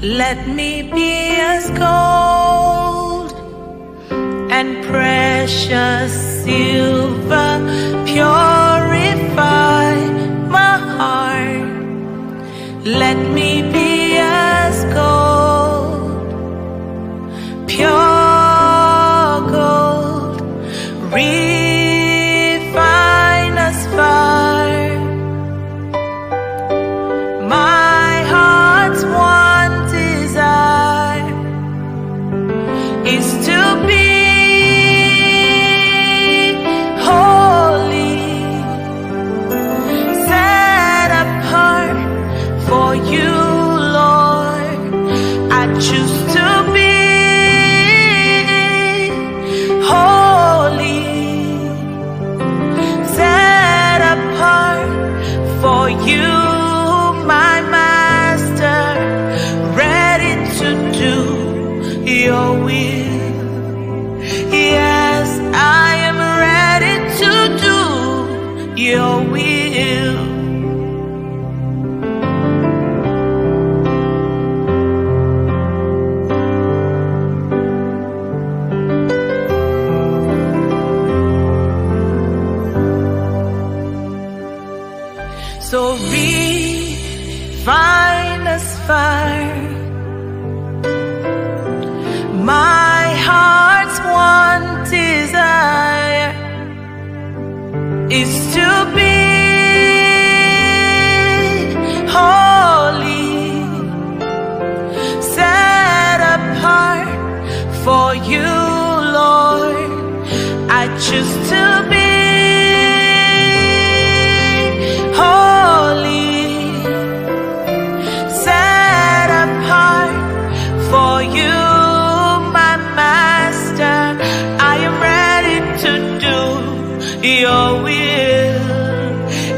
Let me be as gold and precious silver. Purify my heart. Let me be as gold, pure gold, refine as fire. My heart's one desire is to be holy, set apart for you, Lord. I choose to be holy, set apart for you, my Master, ready to do your will. Yes, I am ready to do your will. So refine as fire. My heart's one desire is to be holy, set apart for you, Lord. I choose to be holy, set apart for you, my Master. I am ready to do your will.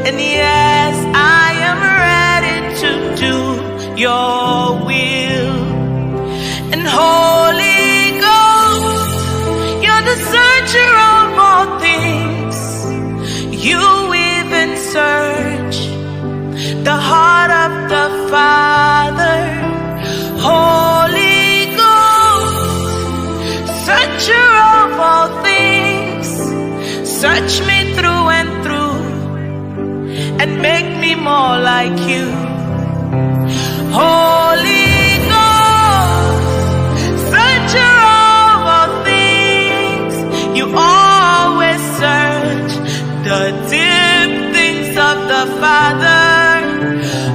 And yes, I am ready to do your will. And Holy Ghost, you're the searcher of all things. You even search the heart of the Father. Holy Ghost, searcher of all things, search me through and through and make me more like you. Holy Ghost, searcher of all things, you always search the deep things of the Father.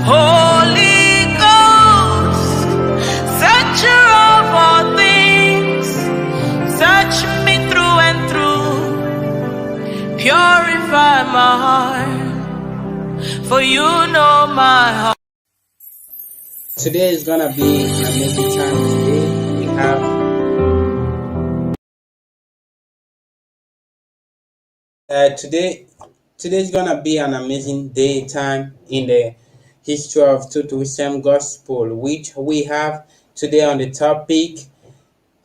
Holy Ghost, searcher of all things, search me through and through, purify my heart, for you know my heart. Today is gonna be an amazing time. Today we have today's gonna be an amazing day time in the history of Tourism Gospel, which we have today on the topic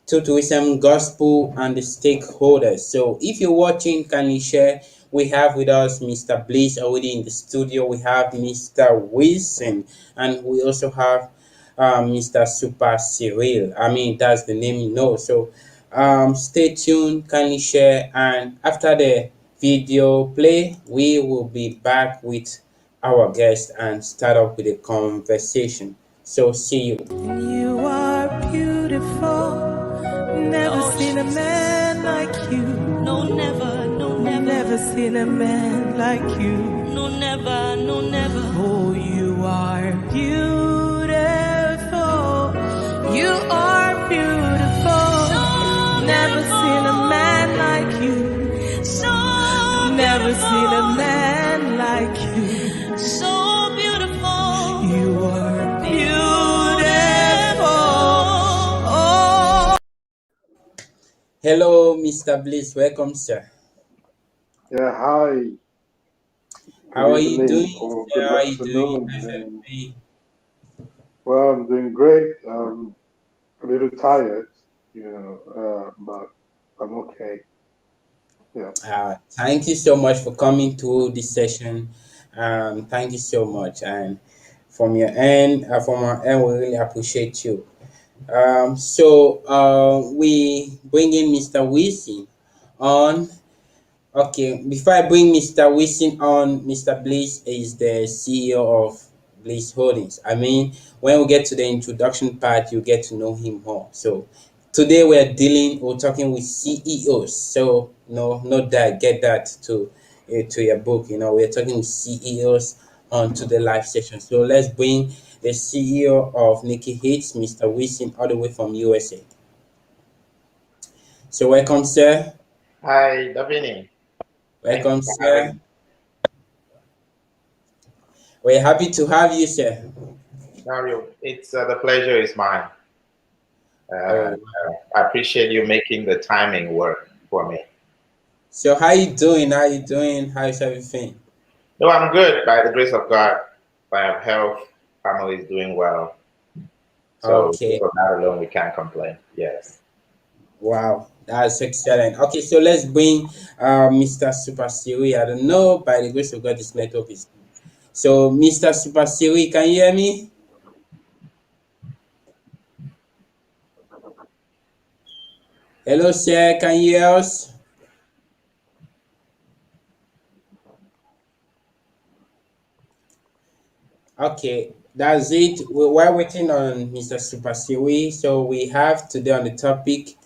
Tourism Gospel and the stakeholders. So if you're watching, can you share? We have with us Mr. Bliss already in the studio. We have Mr. Wilson, and we also have Mr. Super Cyril. I mean, that's the name you know. So stay tuned, kindly share, and after the video play, we will be back with our guest and start off with a conversation. So see you. You are beautiful. Never seen a man like you. No, never, no, never. Never seen a man like you. No, never, no, never. Oh, you are beautiful. You are beautiful. So Never beautiful. seen a man like you. So Never beautiful. seen a man like you. So beautiful. You are beautiful. Oh. Hello, Mr. Bliss. Welcome, sir. Yeah, hi. How are Good you evening doing, or sir? good How are you doing, afternoon. FFP? Well, I'm doing great. A little tired, but I'm okay. Yeah. Thank you so much for coming to this session. Thank you so much. And from your end. From our end, we really appreciate you. We bring in Mr. Wilson on. Okay, before I bring Mr. Wilson on, Mr. Bliss is the CEO of Bliss Holdings. I mean, when we get to the introduction part, you get to know him more. So today we're talking with CEOs. So no, not that, get that to your book. We're talking with CEOs on to the live session. So let's bring the CEO of Nikki Hits, Mr. Wilson, all the way from USA. So welcome, sir. Hi, Davini. Thank you Welcome, for having sir. me. We're happy to have you, sir. Mario, it's the pleasure is mine. Oh, I appreciate you making the timing work for me. so how you doing? How you doing? How's everything? No, I'm good by the grace of God. I have health, family is doing well. So Okay, for that alone, we can't complain. Yes. wow, that's excellent. Okay, so let's bring Mr. Super Siri. I don't know, by the grace of God, this network is good. So, Mr. Super Siri, can you hear me? Hello, sir, can you hear us? Okay, that's it. We're waiting on Mr. Super Siri. So, we have today on the topic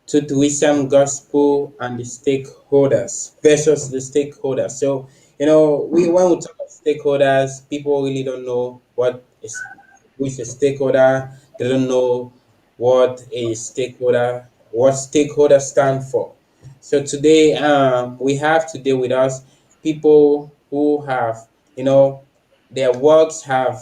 to tourism gospel and the stakeholders versus the stakeholders. So, we when we talk about stakeholders, people really don't know who is a stakeholder. They don't know what stakeholder stand for. So today, we have today with us people who have, their works have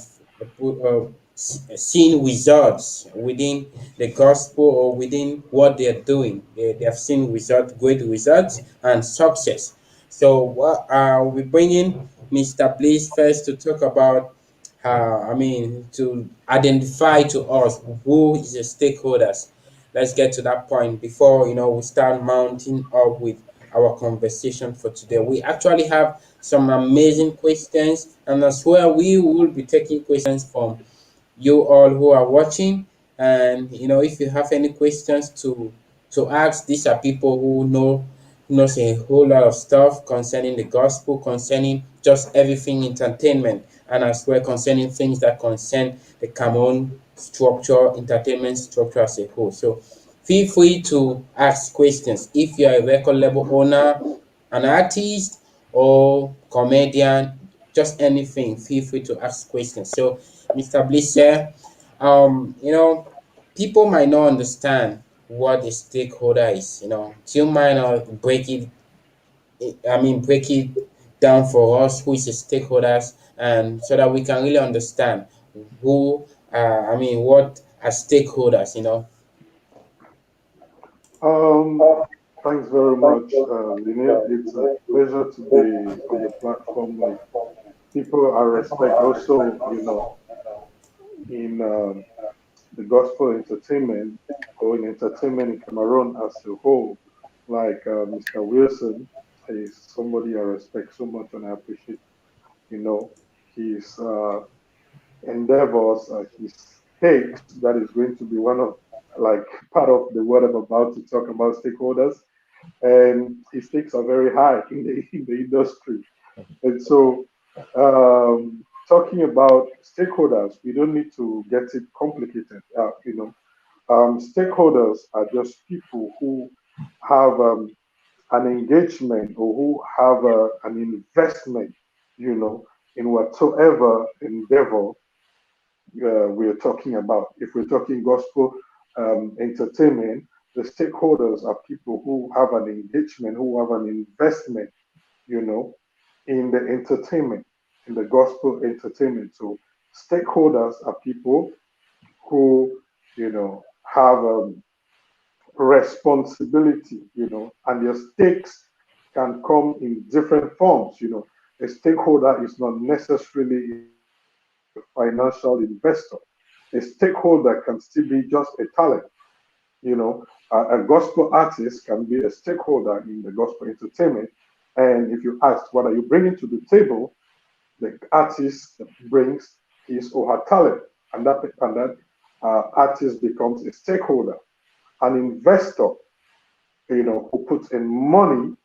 seen results within the gospel or within what they're doing. They have seen great results and success. So we bring in Mr. Bliss first to talk about to identify to us who is the stakeholders. Let's get to that point before we start mounting up with our conversation for today. We actually have some amazing questions, and as well, we will be taking questions from you all who are watching. And if you have any questions to ask, these are people who knows a whole lot of stuff concerning the gospel, concerning just everything entertainment, and as well concerning things that concern the Cameroon structure, entertainment structure as a whole. So feel free to ask questions. If you are a record label owner, an artist, or comedian, just anything, feel free to ask questions. So, Mr. Blisser, people might not understand what a stakeholder is. Do you mind break it down for us who is a stakeholders, and so that we can really understand who, what are stakeholders, Um, Thanks very much, Linnea. It's a pleasure to be on the platform with people I respect. Also, in the gospel entertainment or in entertainment in Cameroon as a whole, like Mr. Wilson is somebody I respect so much and I appreciate, his endeavors, his takes. That is going to be one of like part of the what I'm about to talk about stakeholders, and his stakes are very high in the industry. And so, talking about stakeholders, we don't need to get it complicated. Stakeholders are just people who have an engagement or who have an investment, in whatsoever endeavor we're talking about. If we're talking gospel entertainment, the stakeholders are people who have an engagement, who have an investment, you know, in the entertainment, in the gospel entertainment. So stakeholders are people who, have responsibility, and their stakes can come in different forms. A stakeholder is not necessarily a financial investor. A stakeholder can still be just a talent. A gospel artist can be a stakeholder in the gospel entertainment. And if you ask, what are you bringing to the table? The artist brings his or her talent, and that artist becomes a stakeholder, an investor, who puts in money,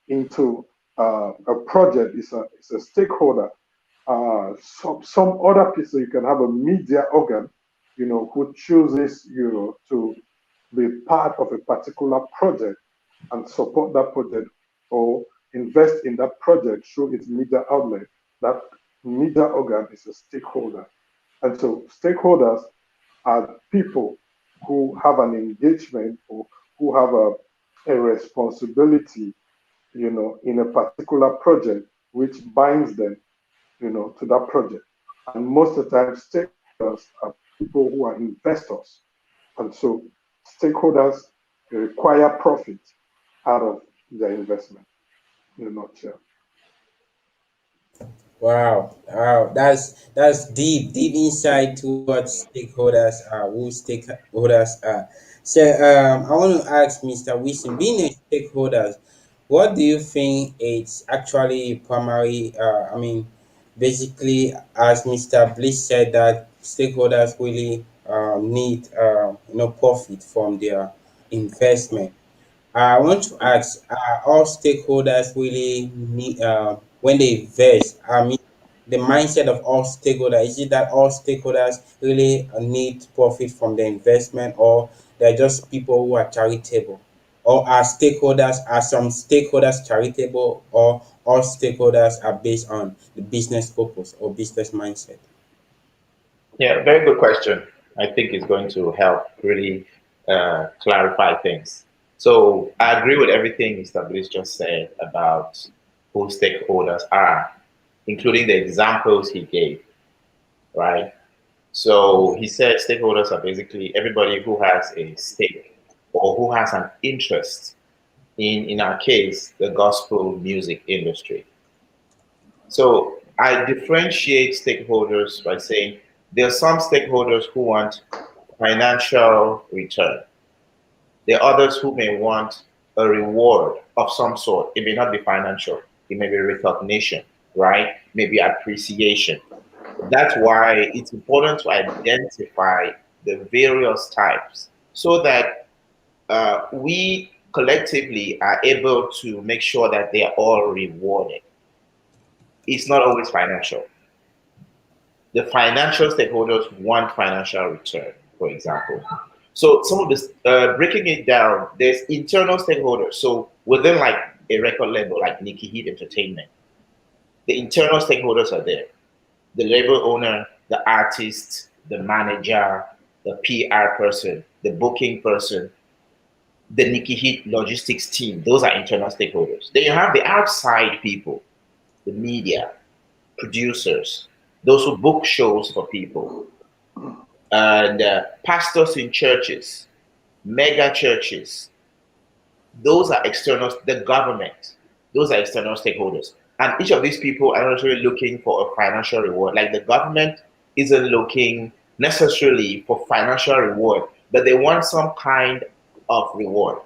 into a project is a stakeholder. Some other people, you can have a media organ, who chooses, to be part of a particular project and support that project or invest in that project through its media outlet. That media organ is a stakeholder. And so stakeholders are people who have an engagement or who have a responsibility, in a particular project which binds them, to that project. And most of the time, stakeholders are people who are investors. And so stakeholders require profit out of their investment, in a nutshell. Wow, wow, that's deep insight towards stakeholders are, who stakeholders are. So I want to ask Mr. Wilson, being a stakeholder, what do you think it's actually primary? Basically, as Mr. Bliss said, that stakeholders really need profit from their investment. I want to ask, are all stakeholders really need, when they invest? I mean, the mindset of all stakeholders, is it that all stakeholders really need profit from the investment, or they're just people who are charitable? Or are some stakeholders charitable, or all stakeholders are based on the business purpose or business mindset? Yeah, very good question. I think it's going to help really clarify things. So I agree with everything Mr. Bliss just said about who stakeholders are, including the examples he gave, right? So he said stakeholders are basically everybody who has a stake or who has an interest in our case, the gospel music industry. So I differentiate stakeholders by saying there are some stakeholders who want financial return. There are others who may want a reward of some sort. It may not be financial, it may be recognition, right? Maybe appreciation. That's why it's important to identify the various types so that we collectively are able to make sure that they are all rewarded. It's not always financial. The financial stakeholders want financial return, for example. So some of this, breaking it down, there's internal stakeholders. So within like a record label like Nikki Heat Entertainment, the internal stakeholders are there. The label owner, the artist, the manager, the PR person, the booking person, the Nikki Heat logistics team. Those are internal stakeholders. Then you have the outside people, the media, producers, those who book shows for people, and pastors in churches, mega churches. Those are external, the government, those are external stakeholders. And each of these people are not really looking for a financial reward. Like the government isn't looking necessarily for financial reward, but they want some kind of reward.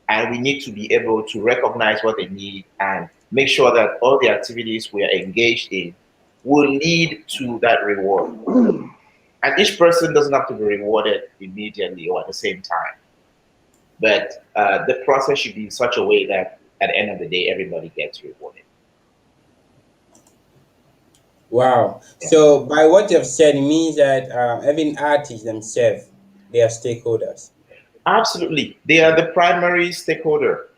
And we need to be able to recognize what they need and make sure that all the activities we are engaged in will lead to that reward. And each person doesn't have to be rewarded immediately or at the same time. But the process should be in such a way that at the end of the day, everybody gets rewarded. Wow. Yeah. So by what you've said, it means that even artists themselves, they are stakeholders. Absolutely. They are the primary stakeholder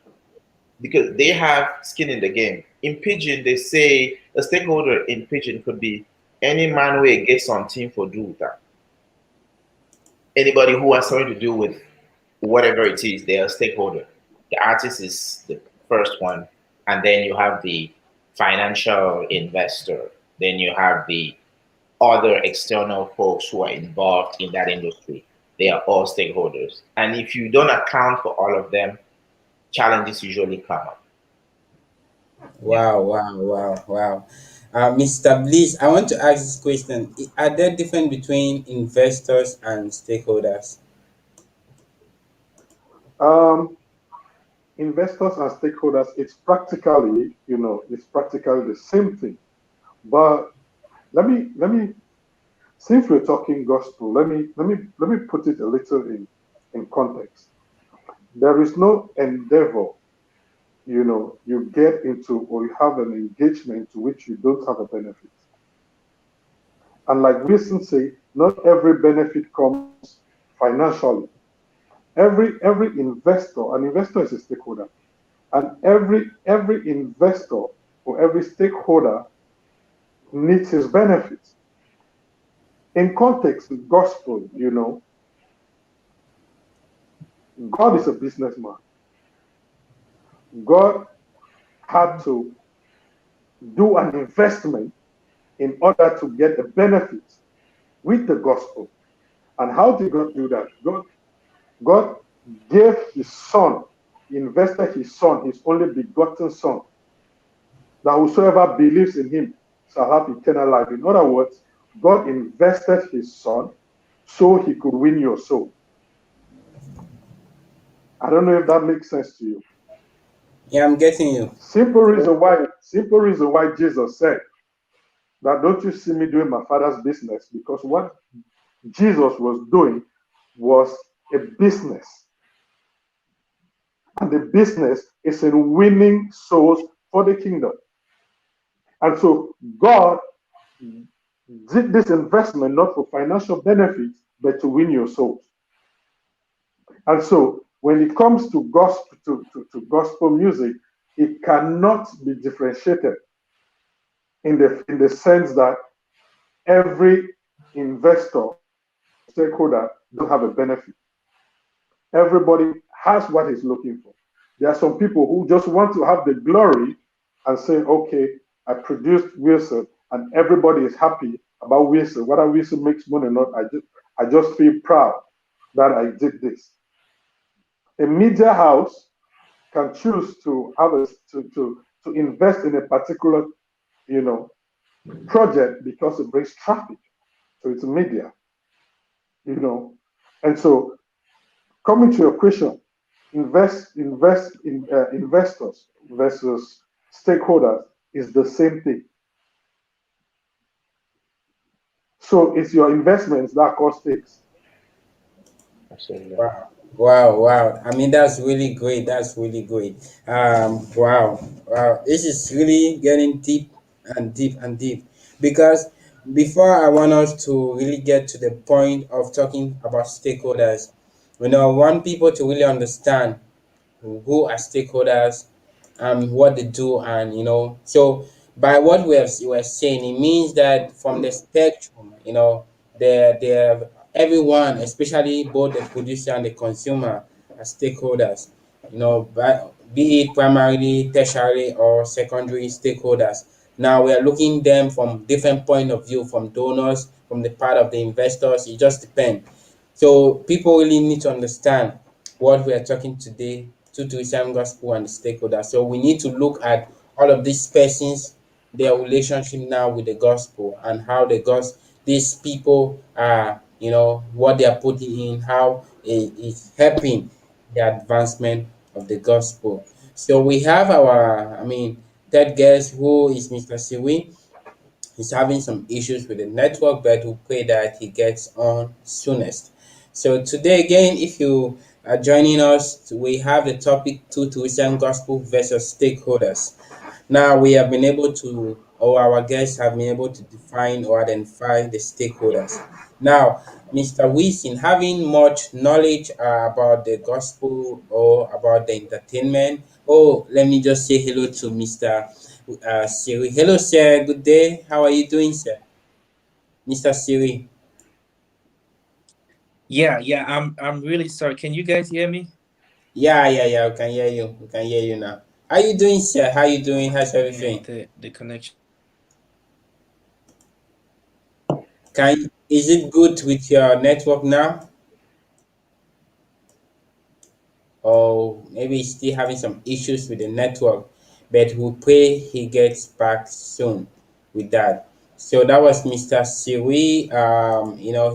because they have skin in the game. In Pigeon, they say a stakeholder in Pigeon could be any man who gets something for do that. Anybody who has something to do with whatever it is, they are a stakeholder. The artist is the first one, and then you have the financial investor, then you have the other external folks who are involved in that industry. They are all stakeholders. And if you don't account for all of them, challenges usually come up. Yeah. Wow, wow, wow, wow. Mr. Bliss, I want to ask this question. Are there difference between investors and stakeholders? Um, Investors and stakeholders, it's practically the same thing. But Let me since we're talking gospel, let me put it a little in context. There is no endeavor, you get into or you have an engagement to which you don't have a benefit. And like Wilson say, not every benefit comes financially. Every investor, an investor is a stakeholder, and every investor or every stakeholder needs his benefits. In context, with gospel, God is a businessman. God had to do an investment in order to get a benefit with the gospel. And how did God do that? God gave his son, he invested his son, his only begotten son, that whosoever believes in him shall have eternal life. In other words, God invested his son so he could win your soul. I don't know if that makes sense to you. Yeah, I'm getting you. Simple reason why Jesus said that don't you see me doing my father's business? Because what Jesus was doing was a business. And the business is in winning souls for the kingdom. And so God did this investment not for financial benefits, but to win your souls. And so when it comes to gospel music, it cannot be differentiated in the sense that every investor or stakeholder don't have a benefit. Everybody has what he's looking for. There are some people who just want to have the glory and say, okay, I produced Wilson and everybody is happy about Wilson. Whether Wilson makes money or not, I just feel proud that I did this. A media house can choose to have to invest in a particular, you know, project because it brings traffic. So it's media, you know. And so coming to your question, invest in investors versus stakeholders is the same thing. So it's your investments that cause stakes. Absolutely. Wow. Wow, wow. I mean, that's really great. That's really great. Wow, wow. This is really getting deep and deep and deep. Because before I want us to really get to the point of talking about stakeholders, I want people to really understand who are stakeholders, what they do, and so by what we're saying, it means that from the spectrum, they're everyone, especially both the producer and the consumer, are stakeholders. Be it primarily, tertiary, or secondary stakeholders. Now we are looking them from different point of view, from donors, from the part of the investors. It just depends. So people really need to understand what we are talking today to Islam gospel and the stakeholders. So we need to look at all of these persons, their relationship now with the gospel, and how these people are, what they are putting in, how it is helping the advancement of the gospel. So we have third guest, who is Mr. Siwi. He's having some issues with the network, but we pray that he gets on soonest. So today again, if you are joining us, we have the topic two tourism gospel versus stakeholders. Now we have been able to, or our guests have been able to define or identify the stakeholders. Now, Mr. Wilson, having much knowledge about the gospel or about the entertainment. Oh, let me just say hello to Mr. Cyril. Hello, sir. Good day. How are you doing, sir? Mr. Cyril. Yeah, I'm really sorry. Can you guys hear me? Yeah. We can hear you. We can hear you now. How you doing, sir? How you doing? How's Yeah, everything? the connection. Is it good with your network now? Or maybe he's still having some issues with the network, but we pray he gets back soon with that. So that was Mr. Siwi.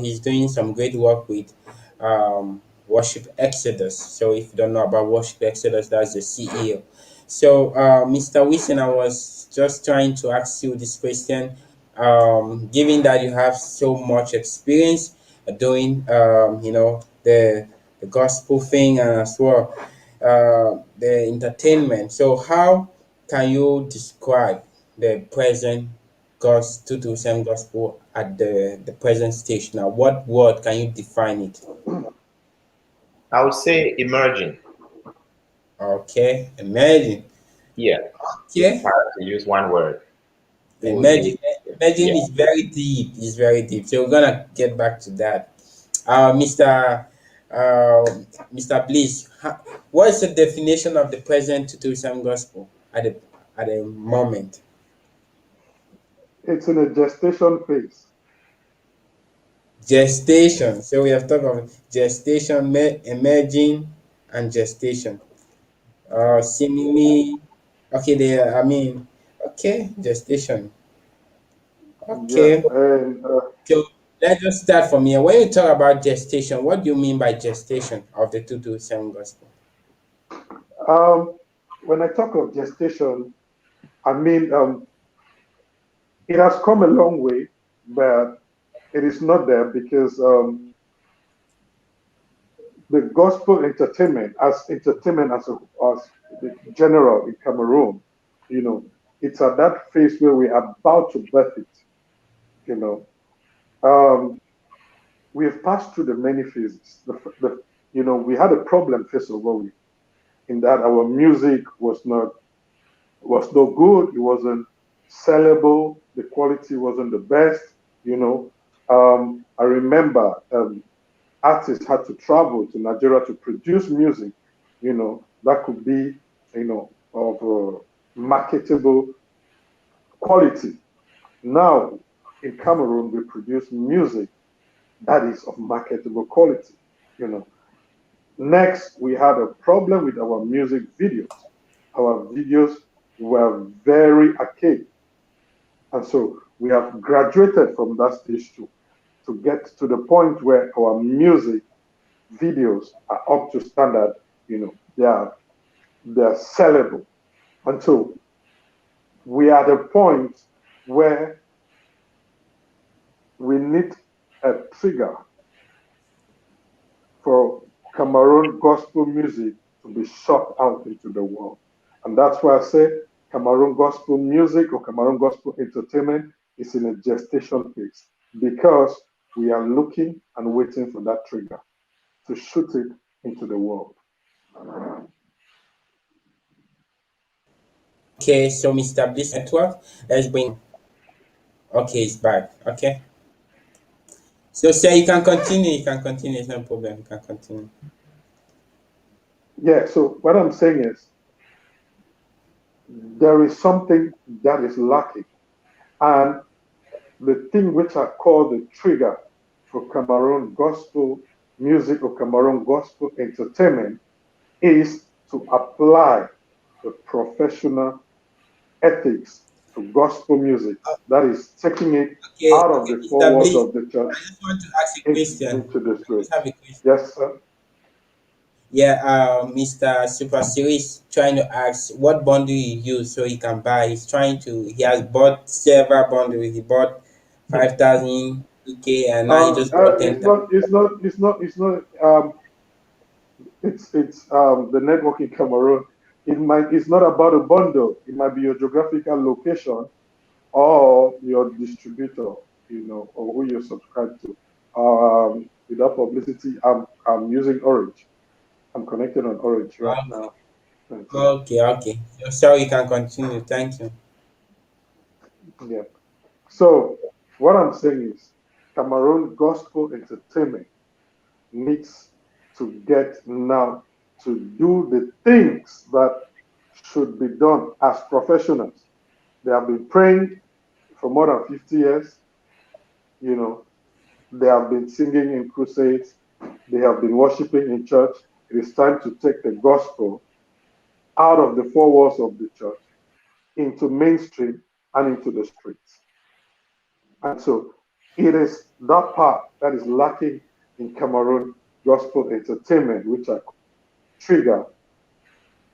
He's doing some great work with Worship Exodus. So if you don't know about Worship Exodus, that's the CEO. So Mr. Wilson, I was just trying to ask you this question. given that you have so much experience doing, the gospel thing and as well the entertainment. So how can you describe the present gospel to same gospel at the present stage now? What word can you define it? I would say emerging. Okay, imagine. Yeah, if Okay, I had to use one word, it would imagine. be Imagine yeah. is very deep. It's very deep. So we're gonna get back to that. Mr. Uh, Mr. Bliss, what is the definition of the present tourism gospel at the moment? It's in a gestation phase. Gestation. So we have talked of gestation, emerging, and gestation. Seemingly, okay. Okay, gestation. Yeah, Okay. and So let's just start from here. When you talk about gestation, what do you mean by gestation of the 227 gospel? um, when I talk of gestation, I mean it has come a long way, but it is not there because the gospel entertainment as the general in Cameroon, you know, it's at that phase where we're about to birth it. You know, um, we have passed through the many phases. We had a problem first of all in that our music was no good. It wasn't sellable. The quality wasn't the best. You know, I remember artists had to travel to Nigeria to produce music. That could be of marketable quality. Now in Cameroon, we produce music that is of marketable quality. You know, next we had a problem with our music videos. Our videos were very archaic. And so we have graduated from that stage to get to the point where our music videos are up to standard. They are sellable. And so we are at a point where we need a trigger for Cameroon gospel music to be shot out into the world. And that's why I say Cameroon gospel music or Cameroon gospel entertainment is in a gestation phase because we are looking and waiting for that trigger to shoot it into the world. Okay, so Mr. Bliss Network, let's bring. Okay, it's back. Okay. So, sir, you can continue. You can continue. It's no problem. You can continue. Yeah, so what I'm saying is there is something that is lacking. And the thing which I call the trigger for Cameroon gospel music or Cameroon gospel entertainment is to apply the professional ethics to gospel music. That is taking it Okay, out of okay, the four Mr. walls Bliss, of the church I just want to ask a question. into the I just streets. have a question. Yes, sir. Yeah, Mr. Super Series trying to ask what bundle he used so he can buy. He has bought several bundles. He bought 5,000 UK and now he just bought It's 10,000. not. It's not. It's the network in Cameroon. It's not about a bundle. It might be your geographical location or your distributor, or who you subscribe to. Without publicity, I'm using Orange. I'm connected on Orange right Okay, now. And so, okay, okay. So, sorry, you can continue. Thank you. yeah. So what I'm saying is, Cameroon gospel entertainment needs to get now to do the things that should be done as professionals. They have been praying for more than 50 years. You know, they have been singing in crusades. They have been worshiping in church. It is time to take the gospel out of the four walls of the church into mainstream and into the streets. And so it is that part that is lacking in Cameroon gospel entertainment, which I trigger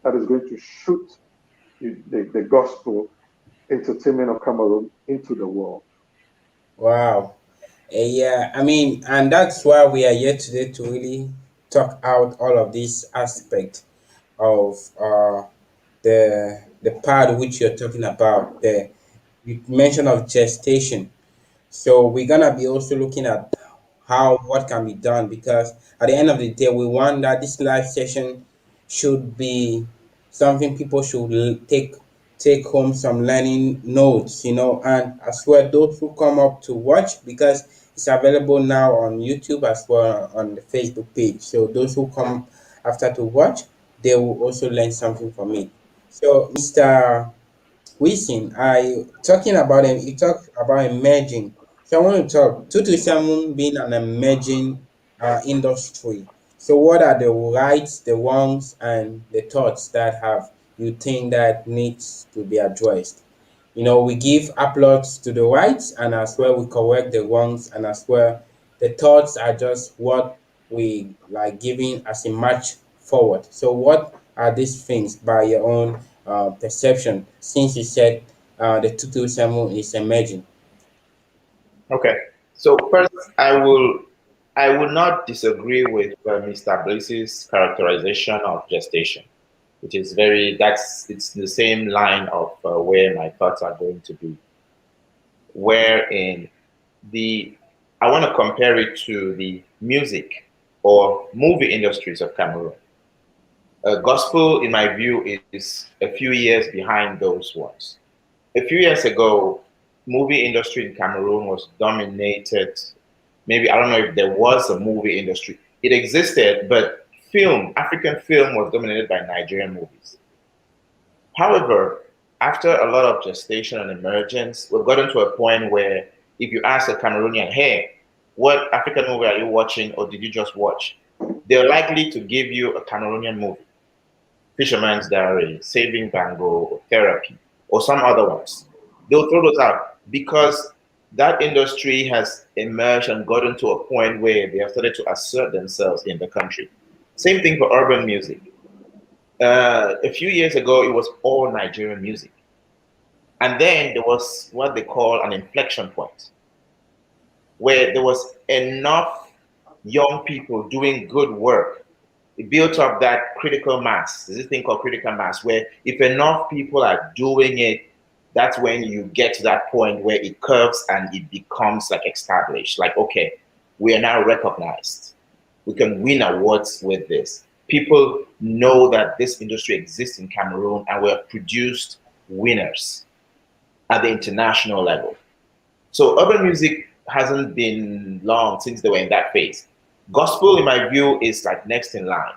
that is going to shoot the gospel entertainment of Cameroon into the world. Wow. Yeah, I mean, and that's why we are here today to really talk out all of these aspects of the part which you're talking about. The you mention of gestation. So we're gonna be also looking at how what can be done, because at the end of the day we want that this live session should be something people should take home some learning notes, and as well those who come up to watch, because it's available now on YouTube as well on the Facebook page. So those who come after to watch, they will also learn something from it. So Mr. Wisin, I talking about him. You talk about emerging. So I want to talk 237 being an emerging industry. So what are the rights, the wrongs, and the thoughts that have you think that needs to be addressed? We give applause to the rights, and as well we correct the wrongs, and as well the thoughts are just what we like giving as a match forward. So what are these things by your own perception, since you said the 227 is emerging? Okay. So first, I will not disagree with Mr. Bliss's characterization of gestation, which is it's the same line of where my thoughts are going to be. Wherein the I want to compare it to the music or movie industries of Cameroon. Gospel, in my view, is a few years behind those ones. A few years ago, movie industry in Cameroon was dominated. Maybe I don't know if there was a movie industry. It existed, but African film was dominated by Nigerian movies. However, after a lot of gestation and emergence, we've gotten to a point where if you ask a Cameroonian, hey, what African movie are you watching or did you just watch? They're likely to give you a Cameroonian movie, Fisherman's Diary, Saving Bango, or Therapy, or some other ones. They'll throw those out because that industry has emerged and gotten to a point where they have started to assert themselves in the country. Same thing for urban music. A few years ago, it was all Nigerian music. And then there was what they call an inflection point, where there was enough young people doing good work. It built up that critical mass. There's this thing called critical mass, where if enough people are doing it, that's when you get to that point where it curves and it becomes like established. Like, okay, we are now recognized. We can win awards with this. People know that this industry exists in Cameroon and we have produced winners at the international level. So urban music hasn't been long since they were in that phase. Gospel, in my view, is like next in line.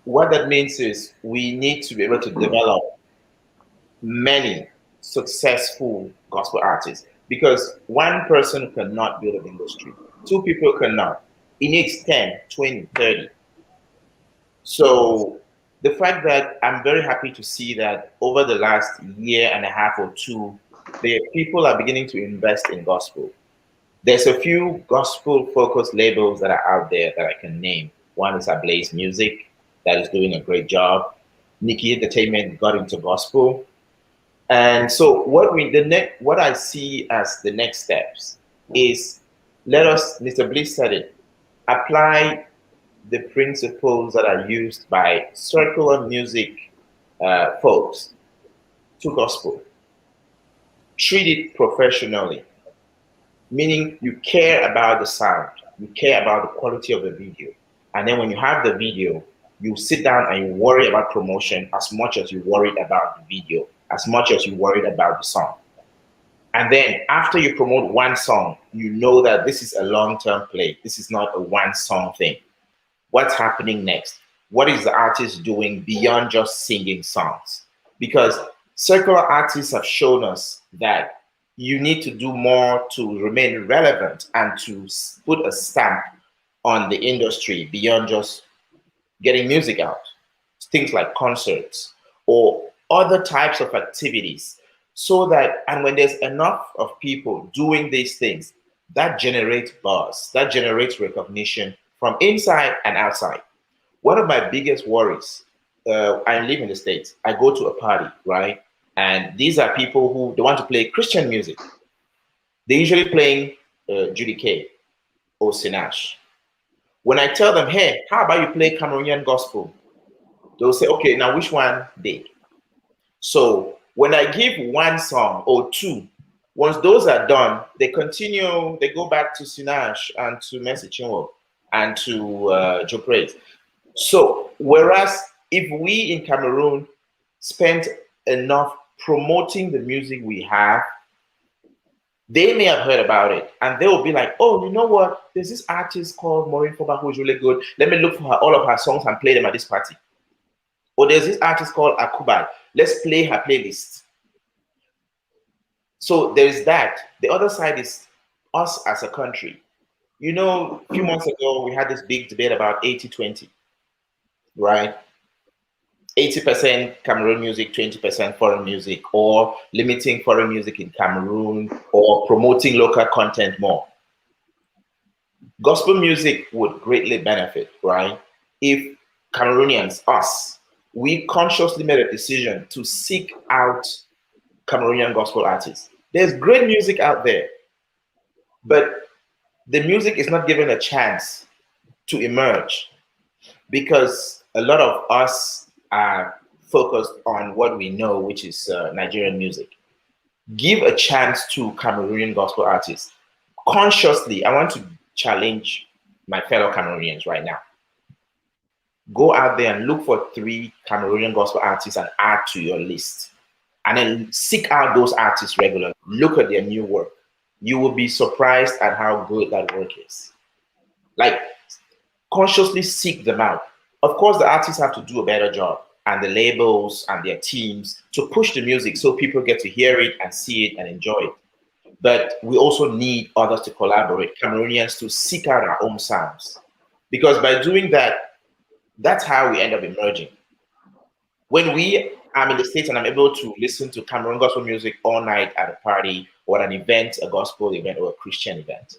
What that means is we need to be able to develop many successful gospel artists because one person cannot build an industry. Two people cannot. It needs 10, 20, 30. So the fact that I'm very happy to see that over the last year and a half or two, the people are beginning to invest in gospel. There's a few gospel-focused labels that are out there that I can name. One is Ablaze Music, that is doing a great job. Nikki Entertainment got into gospel. And so what I see as the next steps is Mr. Bliss said it, apply the principles that are used by circular music folks to gospel. Treat it professionally, meaning you care about the sound, you care about the quality of the video. And then when you have the video, you sit down and you worry about promotion as much as you worried about the video, as much as you worried about the song. And then after you promote one song, you know that this is a long-term play. This is not a one-song thing. What's happening next? What is the artist doing beyond just singing songs? Because circular artists have shown us that you need to do more to remain relevant and to put a stamp on the industry beyond just getting music out. Things like concerts or other types of activities. So that, and when there's enough of people doing these things, that generates buzz, that generates recognition from inside and outside. One of my biggest worries, I live in the States, I go to a party, right? And these are people who they want to play Christian music. They're usually playing Judy K or Sinach. When I tell them, hey, how about you play Cameroonian gospel? They'll say, okay, now which one they? So when I give one song or two, once those are done, they continue, they go back to Sinach and to Mercy Chinwo and to Joe Praise. So whereas if we in Cameroon spent enough promoting the music we have, they may have heard about it and they will be like, oh, you know what? There's this artist called Maureen Foba who's really good. Let me look for her, all of her songs and play them at this party. Or there's this artist called Akubai. Let's play her playlist. So there's that. The other side is us as a country. You know, a few months ago, we had this big debate about 80-20, right? 80% Cameroon music, 20% foreign music, or limiting foreign music in Cameroon, or promoting local content more. Gospel music would greatly benefit, right? If Cameroonians, us, we consciously made a decision to seek out Cameroonian gospel artists. There's great music out there, but the music is not given a chance to emerge because a lot of us are focused on what we know, which is Nigerian music. Give a chance to Cameroonian gospel artists. Consciously, I want to challenge my fellow Cameroonians right now. Go out there and look for 3 Cameroonian gospel artists and add to your list. And then seek out those artists regularly. Look at their new work. You will be surprised at how good that work is. Like, consciously seek them out. Of course, the artists have to do a better job, and the labels and their teams to push the music so people get to hear it and see it and enjoy it. But we also need others to collaborate, Cameroonians to seek out our own sounds. Because by doing that, that's how we end up emerging. When I'm in the States and I'm able to listen to Cameroon gospel music all night at a party or at an event, a gospel event or a Christian event.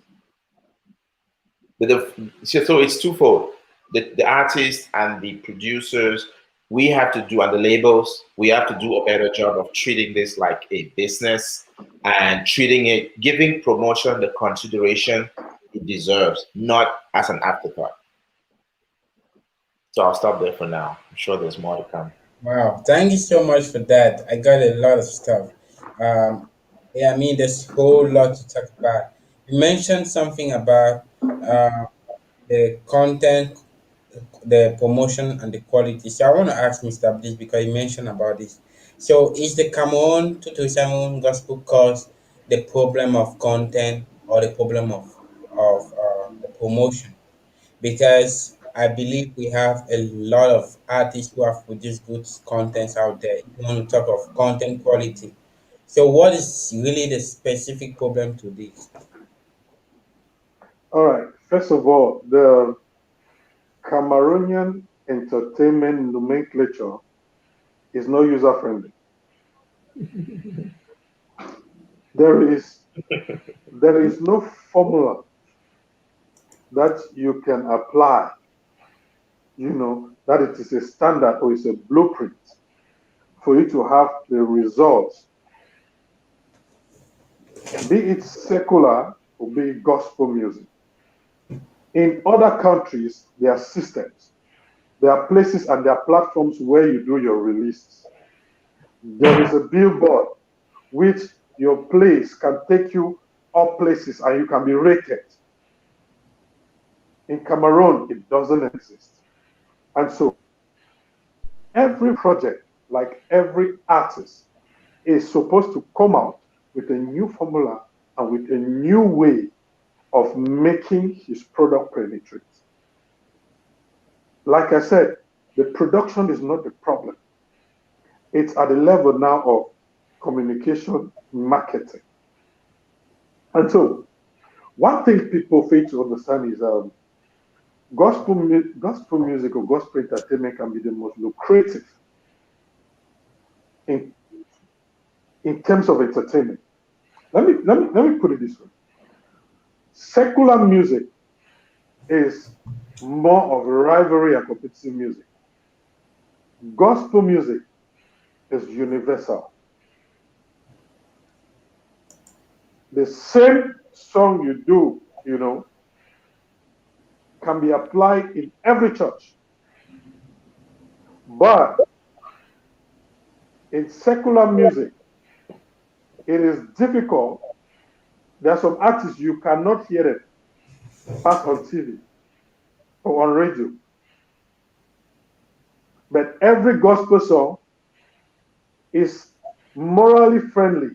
So it's twofold. The artists and the producers, we have to do, and the labels, we have to do a better job of treating this like a business and treating it, giving promotion the consideration it deserves, not as an afterthought. So I'll stop there for now. I'm sure there's more to come. Wow, thank you so much for that. I got a lot of stuff. Yeah, I mean, there's a whole lot to talk about. You mentioned something about the content, the promotion, and the quality. So I want to ask Mr. Bliss because you mentioned about this. So is the Cameroon 227 gospel cause the problem of content or the problem of the promotion? Because I believe we have a lot of artists who have produced good contents out there. If you want to talk of content quality. So what is really the specific problem to this? All right. First of all, the Cameroonian entertainment nomenclature is not user friendly. There is no formula that you can apply, that it is a standard or it's a blueprint for you to have the results, be it secular or be it gospel music. In other countries, there are systems, there are places and there are platforms where you do your releases. There is a billboard which your place can take you up places and you can be rated. In Cameroon, it doesn't exist. And so every project, like every artist, is supposed to come out with a new formula and with a new way of making his product penetrate. Like I said, the production is not the problem. It's at the level now of communication, marketing. And so, one thing people fail to understand is gospel music or gospel entertainment can be the most lucrative in terms of entertainment. Let me put it this way. Secular music is more of rivalry and competitive music. Gospel music is universal. The same song you do, you know, can be applied in every church. But in secular music, it is difficult. There are some artists you cannot hear it pass on TV or on radio. But every gospel song is morally friendly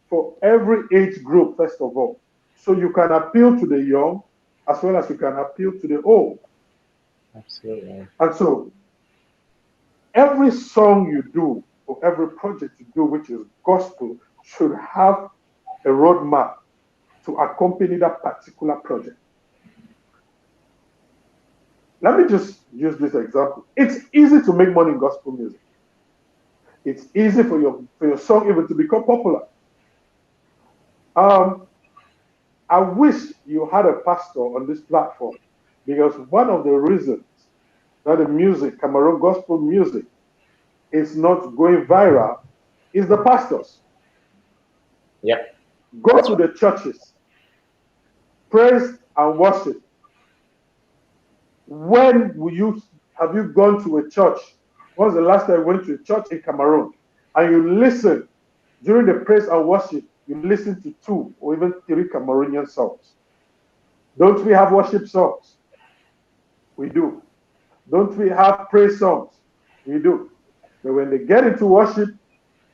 for every age group, first of all. So you can appeal to the young as well as you can appeal to the old. Absolutely. And so every song you do or every project you do, which is gospel, should have a roadmap to accompany that particular project. Let me just use this example. It's easy to make money in gospel music. It's easy for your song even to become popular. I wish you had a pastor on this platform, because one of the reasons that the music, Cameroon gospel music, is not going viral is the pastors. Yep. Go to the churches, praise and worship. When have you gone to a church? When was the last time you went to a church in Cameroon and you listen during the praise and worship? You listen to 2 or even 3 Cameroonian songs. Don't we have worship songs? We do. Don't we have praise songs? We do. But when they get into worship,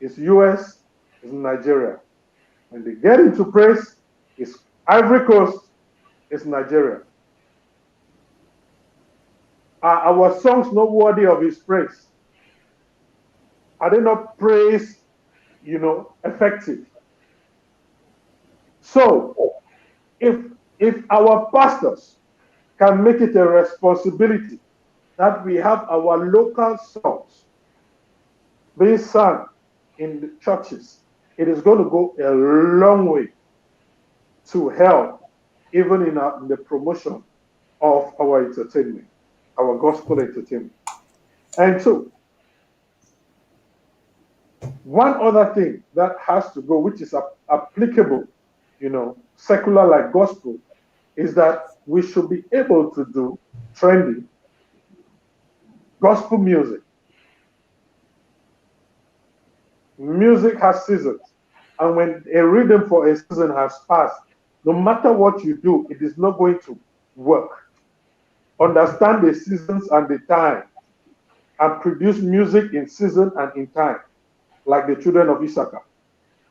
it's US, it's Nigeria. When they get into praise, it's Ivory Coast, it's Nigeria. Are our songs not worthy of his praise? Are they not praise, effective? So if our pastors can make it a responsibility that we have our local songs being sung in the churches, it is going to go a long way to help even in the promotion of our entertainment, our gospel entertainment. And so, one other thing that has to go, which is applicable, secular like gospel, is that we should be able to do trendy gospel music. Music has seasons. And when a rhythm for a season has passed, no matter what you do, it is not going to work. Understand the seasons and the time, and produce music in season and in time, like the children of Issachar,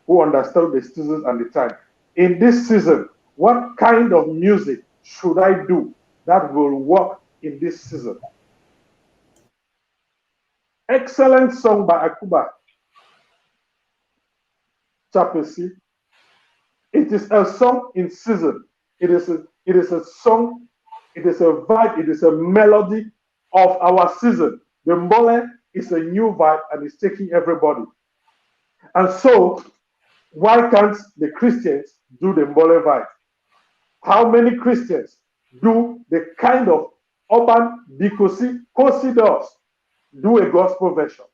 who understand the seasons and the time. In this season, what kind of music should I do that will work in this season? Excellent song by Akuba, Chapter C. It is a song in season. It is a song, it is a vibe, it is a melody of our season. The Mbole is a new vibe and it's taking everybody. And so, why can't the Christians do the Mbole vibe? How many Christians do the kind of urban Kosi does do a gospel version?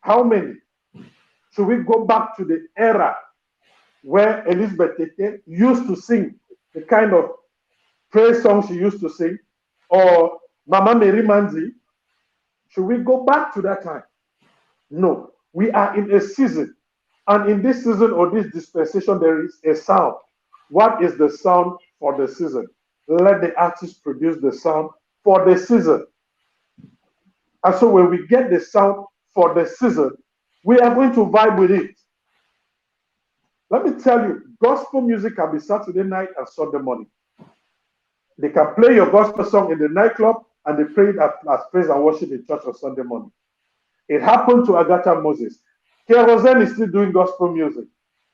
How many? Should we go back to the era where Elizabeth Tete used to sing the kind of praise songs she used to sing, or Mama Mary Manzi? Should we go back to that time? No, we are in a season, and in this season or this dispensation, there is a sound. What is the sound for the season? Let the artist produce the sound for the season. And so when we get the sound for the season, we are going to vibe with it. Let me tell you, gospel music can be Saturday night and Sunday morning. They can play your gospel song in the nightclub and they play it as praise and worship in church on Sunday morning. It happened to Agatha Moses. Kerosene is still doing gospel music,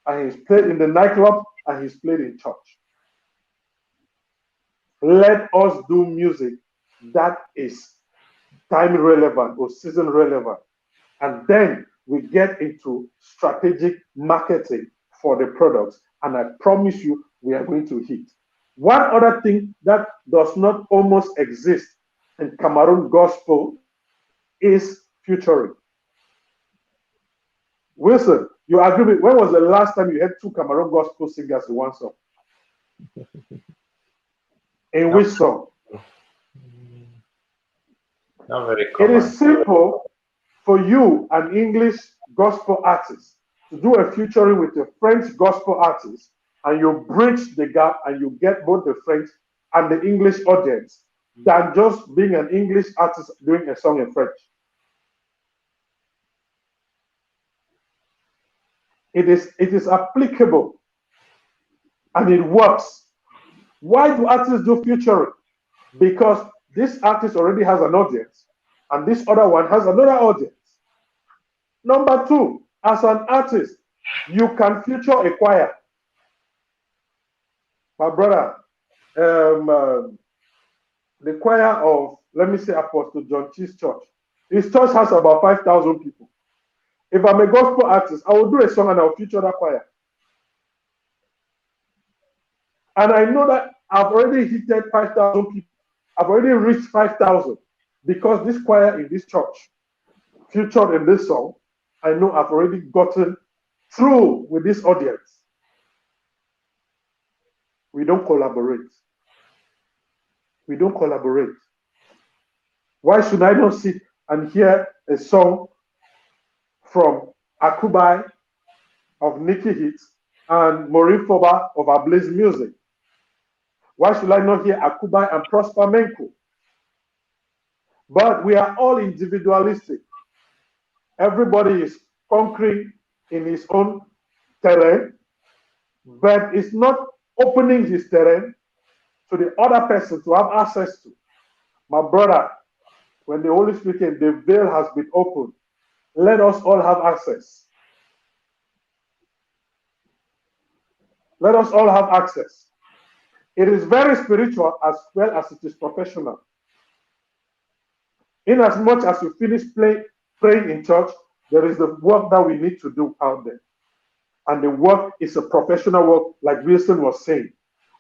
and he's played in the nightclub and he's played in church. Let us do music that is time relevant or season relevant, and then we get into strategic marketing for the products, and I promise you we are going to hit. One other thing that does not almost exist in Cameroon gospel is featuring. Wilson, You agree with, when was the last time you had two Cameroon gospel singers in one song? In which song? Not very It common. is simple for you, an English gospel artist, to do a featuring with a French gospel artist, and you bridge the gap and you get both the French and the English audience, than just being an English artist doing a song in French. It is applicable and it works. Why do artists do featuring? Because this artist already has an audience and this other one has another audience. Number two, as an artist, you can feature a choir. My brother, the choir of, let me say, Apostle John Chi's church. His church has about 5,000 people. If I'm a gospel artist, I will do a song and I'll feature that choir. And I know that I've already hit 5,000 people. I've already reached 5,000 because this choir in this church featured in this song. I know I've already gotten through with this audience. We don't collaborate. We don't collaborate. Why should I not sit and hear a song from Akubai of Nikki Hits and Maureen Foba of Ablaze Music? Why should I not hear Akubai and Prosper Menko? But we are all individualistic. Everybody is conquering in his own terrain, but it's not opening his terrain to the other person to have access to. My brother, when the Holy Spirit came, the veil has been opened. Let us all have access. Let us all have access. It is very spiritual as well as it is professional. In as much as you finish praying in church, there is the work that we need to do out there. And the work is a professional work, like Wilson was saying.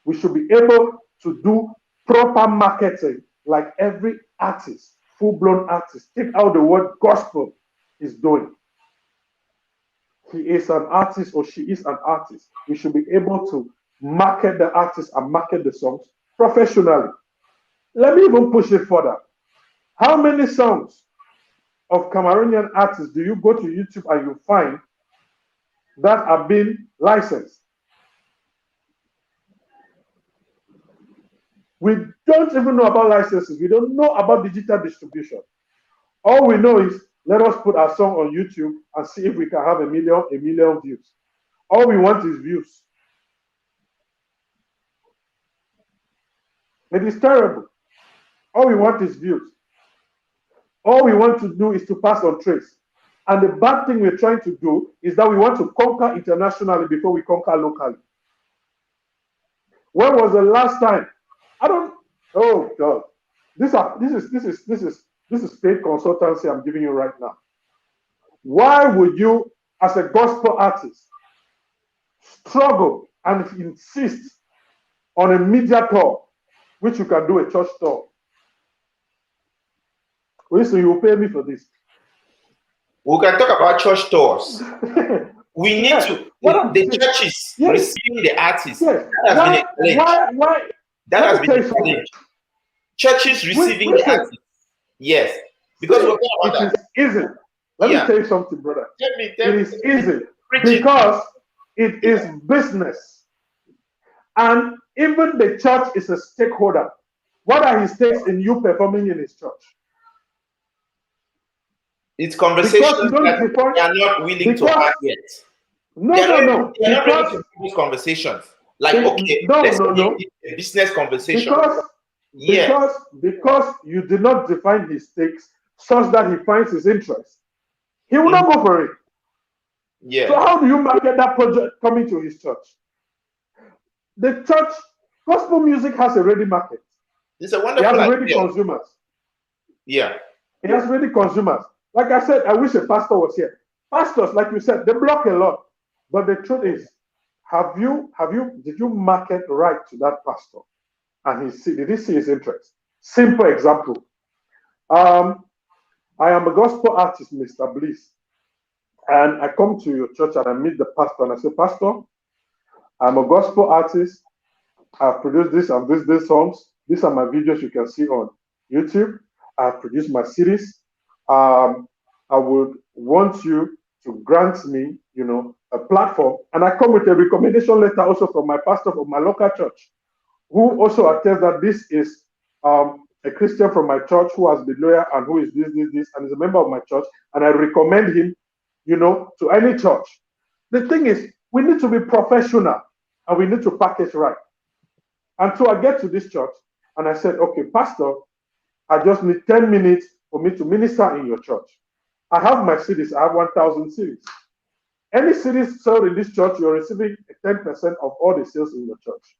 We should be able to do proper marketing like every artist, full-blown artist. Take out the word gospel is doing. He is an artist or she is an artist. We should be able to market the artist and market the songs professionally. Let me even push it further. How many songs of Cameroonian artists do you go to YouTube and you find that have been licensed? We don't even know about licenses. We don't know about digital distribution. All we know is, let us put our song on YouTube and see if we can have a million views. All we want is views. It is terrible. All we want is views. All we want to do is to pass on trace. And the bad thing we're trying to do is that we want to conquer internationally before we conquer locally. When was the last time? Oh God. This is paid consultancy I'm giving you right now. Why would you, as a gospel artist, struggle and insist on a media tour, which you can do a church tour? So you will pay me for this. We can talk about church tours. We need to, the churches receiving the artists. Yes. That has been a challenge. Churches receiving the artists. Yes. Because we're talking about that. It is easy. Let me tell you something, brother. It is easy because it is business. And even the church is a stakeholder. What are his stakes in you performing in his church? It's conversations that they are not willing to have yet. No. They're not ready to have these conversations. Like, let's make a business conversation. Because you did not define his stakes such that he finds his interest, he will not go for it. Yeah. So how do you market that project coming to his church? The church, gospel music has a ready market. It's a wonderful It has idea. ready consumers. Yeah. It has ready consumers. Like I said, I wish a pastor was here. Pastors, like you said, they block a lot. But the truth is, did you market right to that pastor? And did he see his interest? Simple example. I am a gospel artist, Mr. Bliss. And I come to your church and I meet the pastor and I say, Pastor, I'm a gospel artist. I've produced this and these songs. These are my videos you can see on YouTube. I've produced my series. I would want you to grant me, a platform. And I come with a recommendation letter also from my pastor from my local church, who also attests that this is a Christian from my church who has been loyal and who is this, and is a member of my church. And I recommend him, to any church. The thing is, we need to be professional and we need to package right. And so I get to this church and I said, okay, Pastor, I just need 10 minutes for me to minister in your church. I have my series, I have 1,000 series. Any series sold in this church, you're receiving 10% of all the sales in your church.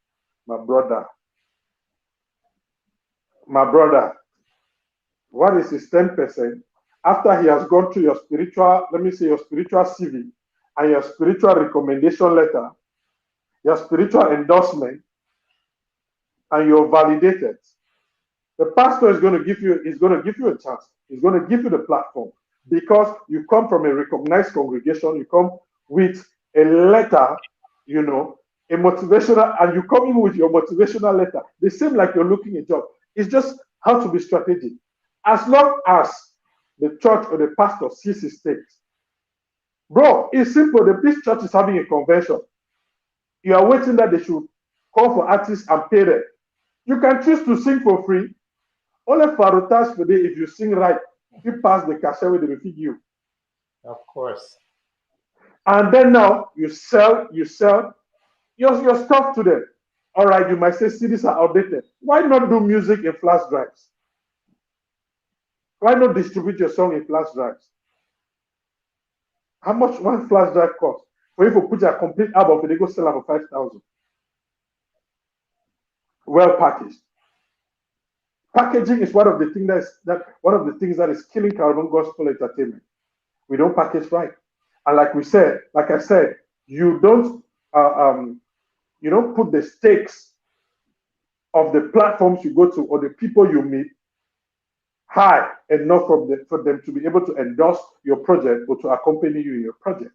My brother, what is his 10%? After he has gone through your spiritual, let me say your spiritual CV and your spiritual recommendation letter, your spiritual endorsement, and you're validated. The pastor is going to give you a chance. He's going to give you the platform because you come from a recognized congregation. You come with a letter, a motivational, and you come in with your motivational letter. They seem like you're looking a job. It's just how to be strategic. As long as the church or the pastor sees his stakes. Bro, it's simple. This church is having a convention. You are waiting that they should call for artists and pay them. You can choose to sing for free. Only farotage per day if you sing right. You pass the cashier with the feed you. Of course. And then now you sell your stuff to them. All right, you might say CDs are outdated. Why not do music in flash drives? Why not distribute your song in flash drives? How much one flash drive cost? For you to put a complete album, they go sell it for 5,000. Well packaged. Packaging is one of the things that is killing Caribbean gospel entertainment. We don't package right, and like I said, you don't put the stakes of the platforms you go to or the people you meet high enough for them to be able to endorse your project or to accompany you in your project.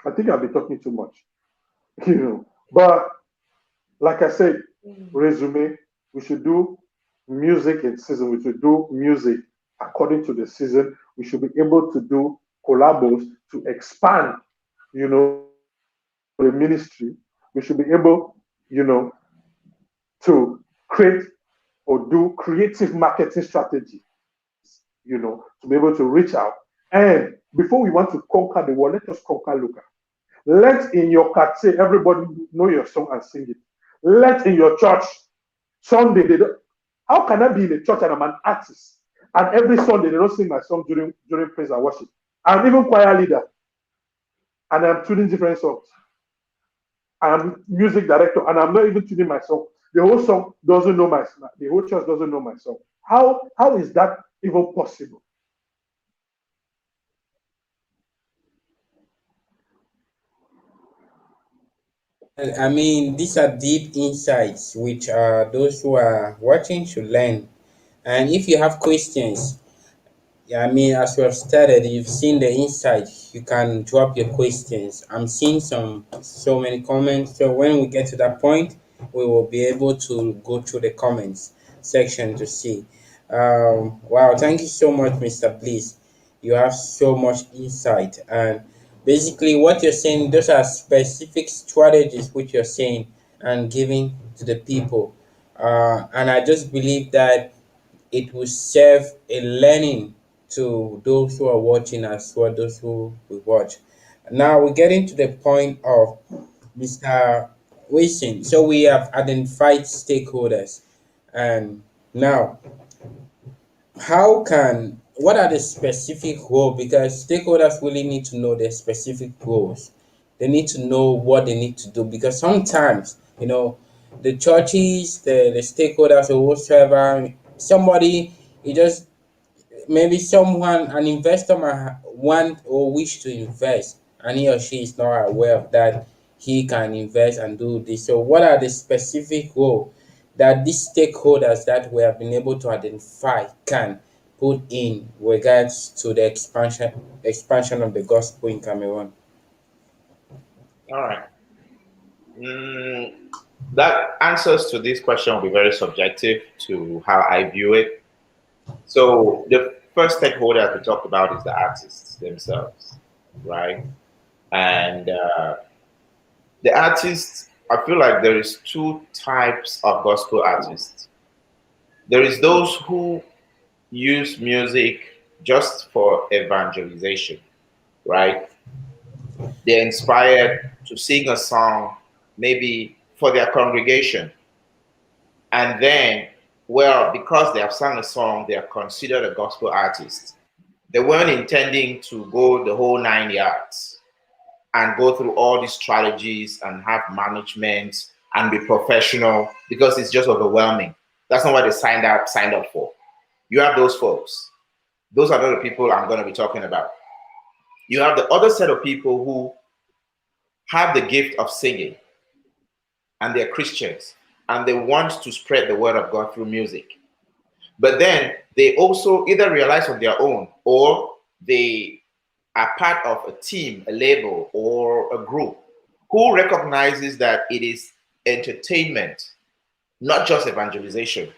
I think I've been talking too much, but like I said, resume. We should do music in season. We should do music according to the season. We should be able to do collabos to expand, the ministry. We should be able, to create or do creative marketing strategies, to be able to reach out. And before we want to conquer the world, let us conquer local. Let in your quartier everybody know your song and sing it. Let in your church Sunday, how can I be in a church and I'm an artist and every Sunday they don't sing my song during praise and worship? I'm even choir leader and I'm tuning different songs. I'm music director and I'm not even tuning my song. The whole song doesn't know the whole church doesn't know my song. How is that even possible? I mean, these are deep insights which those who are watching should learn. And if you have questions, yeah, I mean, as we have started, you've seen the insight. You can drop your questions. I'm seeing so many comments. So when we get to that point, we will be able to go through the comments section to see. Wow, thank you so much, Mr. Bliss. You have so much insight. And basically, what you're saying, those are specific strategies which you're saying and giving to the people. And I just believe that it will serve a learning to those who are watching as well, those who will watch. Now we're getting to the point of Mr. Wilson. So we have identified stakeholders, and now what are the specific roles? Because stakeholders really need to know their specific roles. They need to know what they need to do because sometimes the churches, the stakeholders or whatsoever, somebody, it just maybe an investor might want or wish to invest and he or she is not aware of that he can invest and do this. So what are the specific role that these stakeholders that we have been able to identify can put in regards to the expansion of the gospel in Cameroon? All right. Mm, that answers to this question will be very subjective to how I view it. So the first stakeholder to talk about is the artists themselves, right? And the artists, I feel like there is two types of gospel artists. There is those who use music just for evangelization, right? They're inspired to sing a song, maybe for their congregation. And then, well, because they have sung a song, they are considered a gospel artist. They weren't intending to go the whole 9 yards and go through all these strategies and have management and be professional because it's just overwhelming. That's not what they signed up for. You have those folks. Those are not the people I'm going to be talking about. You have the other set of people who have the gift of singing and they're Christians and they want to spread the word of God through music. But then they also either realize on their own or they are part of a team, a label, or a group who recognizes that it is entertainment, not just evangelization,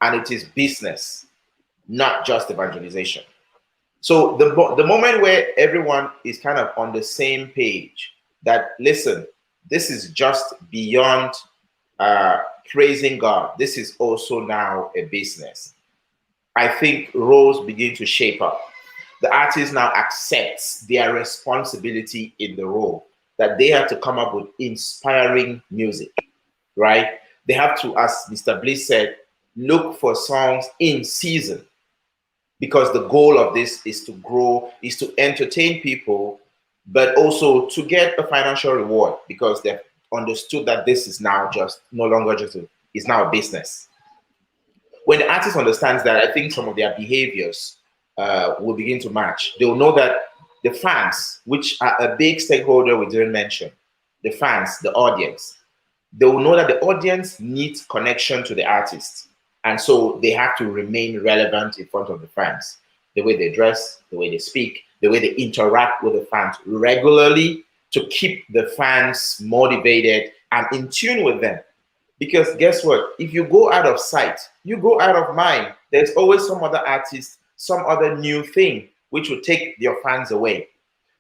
and it is business, not just evangelization. So the moment where everyone is kind of on the same page that, listen, this is just beyond praising God. This is also now a business. I think roles begin to shape up. The artist now accepts their responsibility in the role, that they have to come up with inspiring music, right? They have to, as Mr. Bliss said, look for songs in season, because the goal of this is to grow, is to entertain people, but also to get a financial reward because they've understood that this is now just no longer just it's now a business. When the artist understands that, I think some of their behaviors will begin to match. They will know that the fans, which are a big stakeholder we didn't mention, the fans, the audience, they will know that the audience needs connection to the artist. And so they have to remain relevant in front of the fans. The way they dress, the way they speak, the way they interact with the fans regularly to keep the fans motivated and in tune with them. Because guess what? If you go out of sight, you go out of mind. There's always some other artist, some other new thing which will take your fans away.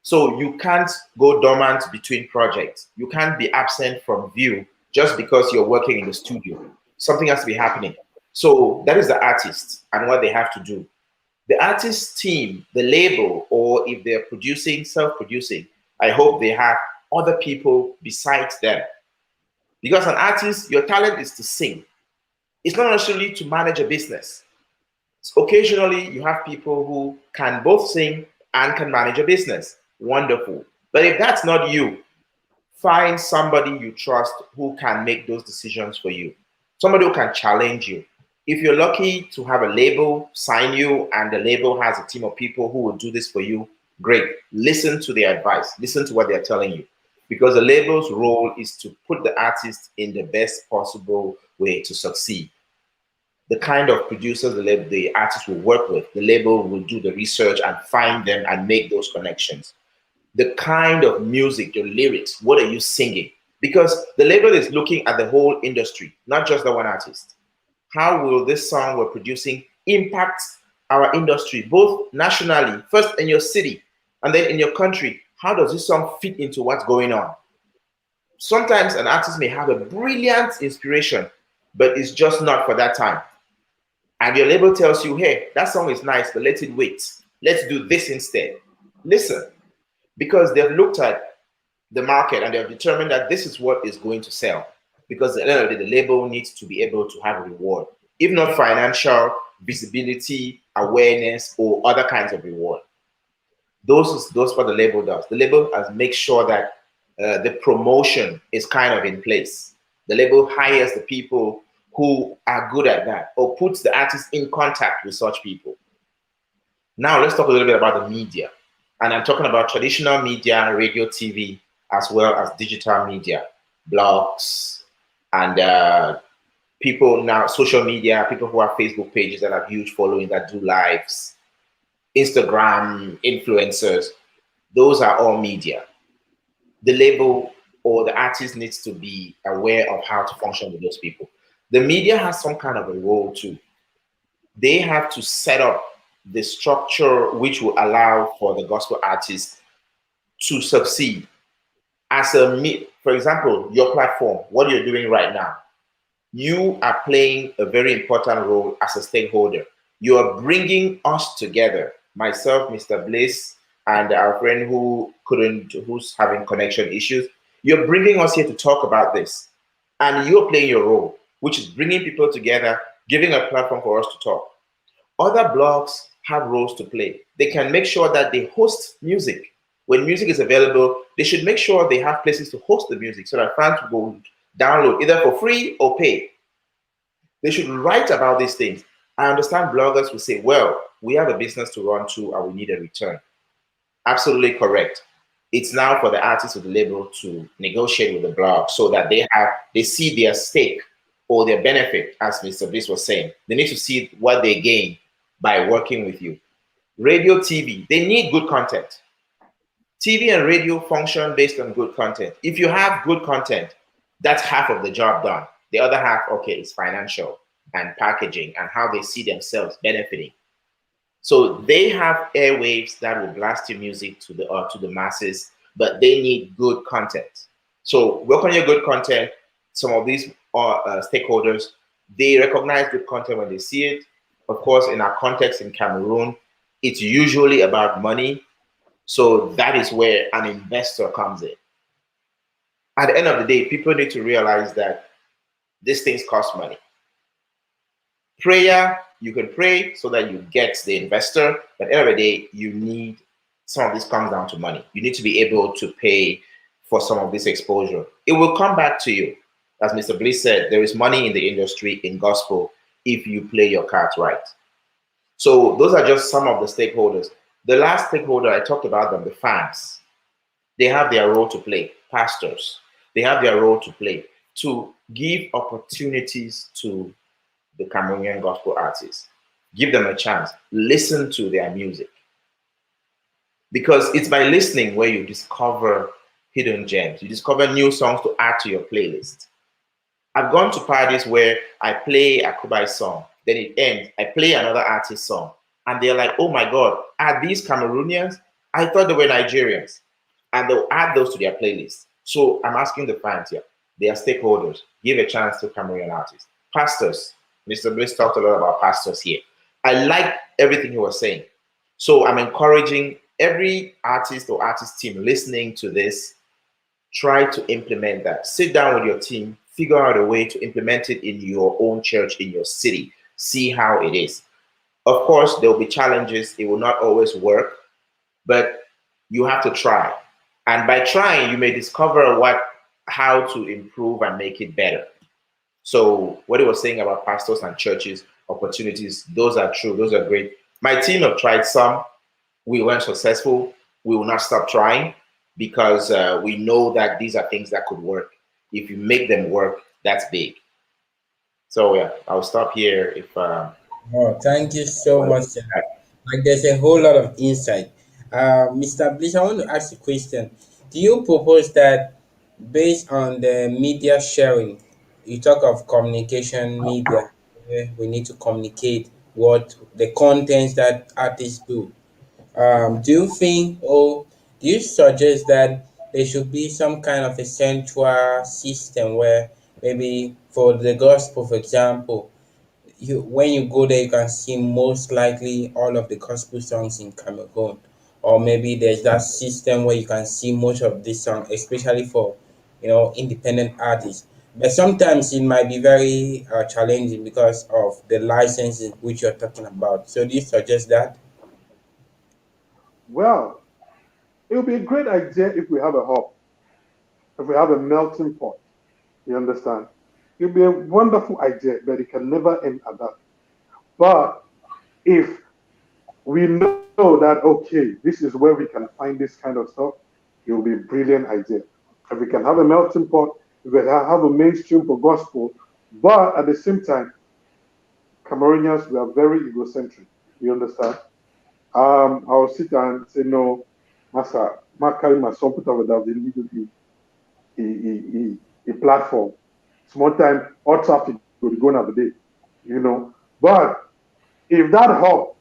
So you can't go dormant between projects. You can't be absent from view just because you're working in the studio. Something has to be happening. So that is the artist and what they have to do. The artist team, the label, or if they're producing, self-producing, I hope they have other people besides them. Because an artist, your talent is to sing. It's not necessarily to manage a business. So occasionally, you have people who can both sing and can manage a business. Wonderful. But if that's not you, find somebody you trust who can make those decisions for you. Somebody who can challenge you. If you're lucky to have a label sign you and the label has a team of people who will do this for you, great. Listen to their advice. Listen to what they're telling you. Because the label's role is to put the artist in the best possible way to succeed. The kind of producers the artist will work with, the label will do the research and find them and make those connections. The kind of music, your lyrics, what are you singing? Because the label is looking at the whole industry, not just the one artist. How will this song we're producing impact our industry, both nationally, first in your city, and then in your country? How does this song fit into what's going on? Sometimes an artist may have a brilliant inspiration, but it's just not for that time. And your label tells you, hey, that song is nice, but let it wait. Let's do this instead. Listen, because they've looked at the market and they've determined that this is what is going to sell. Because at the end of the day, the label needs to be able to have a reward, if not financial, visibility, awareness, or other kinds of reward. Those what the label does. The label has make sure that the promotion is kind of in place. The label hires the people who are good at that or puts the artist in contact with such people. Now let's talk a little bit about the media. And I'm talking about traditional media, radio, TV, as well as digital media, blogs, and people now, social media, people who have Facebook pages that have huge following that do lives, Instagram influencers, those are all media. The label or the artist needs to be aware of how to function with those people. The media has some kind of a role too. They have to set up the structure which will allow for the gospel artists to succeed. For example, your platform, what you're doing right now, you are playing a very important role as a stakeholder. You are bringing us together, myself, Mr. Bliss, and our friend who's having connection issues. You're bringing us here to talk about this, and you're playing your role, which is bringing people together, giving a platform for us to talk. Other blogs have roles to play. They can make sure that they host music. When music is available, they should make sure they have places to host the music so that fans will download either for free or pay. They should write about these things. I understand bloggers will say, well, we have a business to run to and we need a return. Absolutely correct. It's now for the artist or the label to negotiate with the blog so that they see their stake or their benefit, as Mr. Bliss was saying. They need to see what they gain by working with you. Radio, TV, they need good content. TV and radio function based on good content. If you have good content, that's half of the job done. The other half, okay, is financial and packaging and how they see themselves benefiting. So they have airwaves that will blast your music to the masses, but they need good content. So work on your good content. Some of these stakeholders, they recognize good content when they see it. Of course, in our context in Cameroon, it's usually about money. So that is where an investor comes in. At the end of the day, people need to realize that these things cost money. Prayer, you can pray so that you get the investor, but at the end of the day, you need, some of this comes down to money. You need to be able to pay for some of this exposure. It will come back to you. As Mr. Bliss said, there is money in the industry, in gospel, if you play your cards right. So those are just some of the stakeholders. The last stakeholder, I talked about them, the fans. They have their role to play. Pastors, they have their role to play to give opportunities to the Cameroonian gospel artists. Give them a chance. Listen to their music. Because it's by listening where you discover hidden gems. You discover new songs to add to your playlist. I've gone to parties where I play a Kubai song, then it ends, I play another artist song, and they're like, oh my God, are these Cameroonians? I thought they were Nigerians. And they'll add those to their playlist. So I'm asking the fans here, they are stakeholders, give a chance to Cameroonian artists. Pastors, Mr. Bliss talked a lot about pastors here. I like everything he was saying. So I'm encouraging every artist or artist team listening to this, try to implement that. Sit down with your team, figure out a way to implement it in your own church, in your city. See how it is. Of course, there will be challenges. It will not always work, but you have to try. And by trying, you may discover how to improve and make it better. So what he was saying about pastors and churches, opportunities, those are true. Those are great. My team have tried some. We weren't successful. We will not stop trying because we know that these are things that could work. If you make them work, that's big. So yeah, I'll stop here. If Oh, thank you so much. Like there's a whole lot of insight. Mr. Bliss, I want to ask a question. Do you propose that based on the media sharing, you talk of communication media, where we need to communicate what the contents that artists do. Do you think or do you suggest that there should be some kind of a central system where maybe for the gospel, for example, you when you go there you can see most likely all of the gospel songs in Cameroon, or maybe there's that system where you can see most of this song, especially for independent artists. But sometimes it might be very challenging because of the licensing which you're talking about. So do you suggest that? Well, it would be a great idea if we have a hub, if we have a melting pot. You understand? It would be a wonderful idea, but it can never end at that. But if we know that, okay, this is where we can find this kind of stuff, it will be a brilliant idea. If we can have a melting pot, if we have a mainstream for gospel, But at the same time, Cameroonians, we are very egocentric. You understand? I'll sit and say, no, Massa, ma carry my son put over that immediately a platform. Small time, all traffic will be going every day, you know. But if that hub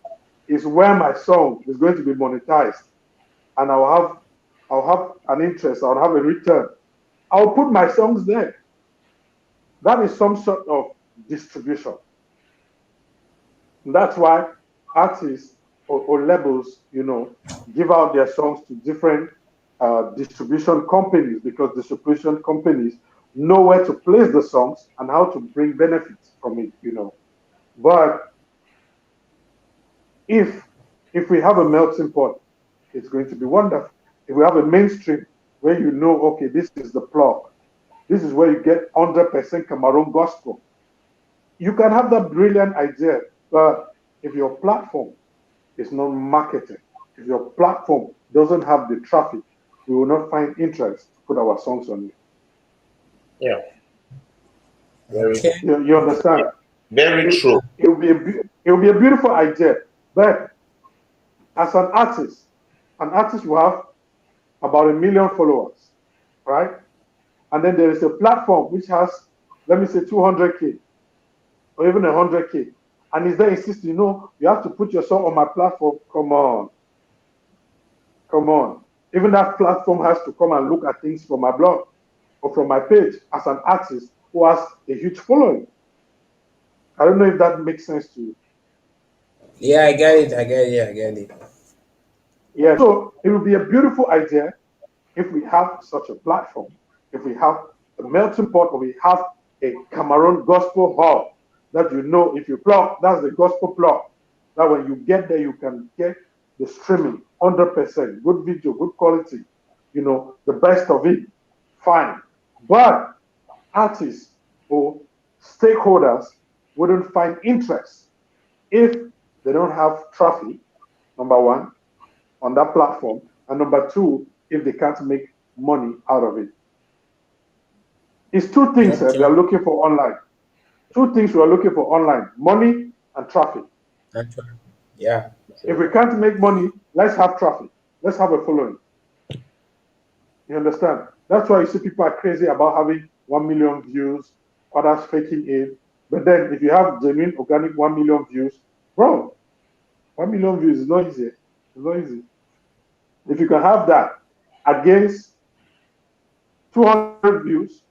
is where my song is going to be monetized and I'll have an interest, I'll have a return, I'll put my songs there. That is some sort of distribution. And that's why artists or labels, you know, give out their songs to different distribution companies because distribution companies know where to place the songs and how to bring benefits from it, you know. But if if we have a melting pot, it's going to be wonderful. If we have a mainstream where you know, okay, this is the plug, this is where you get 100% Cameroon gospel. You can have that brilliant idea, but if your platform is not marketed, if your platform doesn't have the traffic, we will not find interest to put our songs on it. Yeah, very, Okay. You understand? very It, true. it will be a beautiful idea, but as an artist will have about 1 million followers, right? And then there is a platform which has, let me say, 200K or even 100K, and is there insisting, no, you have to put your song on my platform? Come on, come on. Even that platform has to come and look at things from my blog or from my page as an artist who has a huge following. I don't know if that makes sense to you. Yeah, I get it. I get it. Yeah, I get it. Yeah, so it would be a beautiful idea if we have such a platform, if we have a melting pot, or we have a Cameroon gospel hub that you know if you plug, that's the gospel plug. That when you get there, you can get the streaming 100%, good video, good quality, you know, the best of it. Fine. But artists or stakeholders wouldn't find interest if they don't have traffic, number one, on that platform, and number two, if they can't make money out of it. It's two things that we Okay. are looking for online. Two things we are looking for online: money and traffic. Actually, yeah. If we can't make money, let's have traffic. Let's have a following. You understand? That's why you see people are crazy about having 1 million views, others faking it. But then if you have genuine organic 1 million views, bro, 1 million views is not easy. It's not easy. If you can have that against 200 views,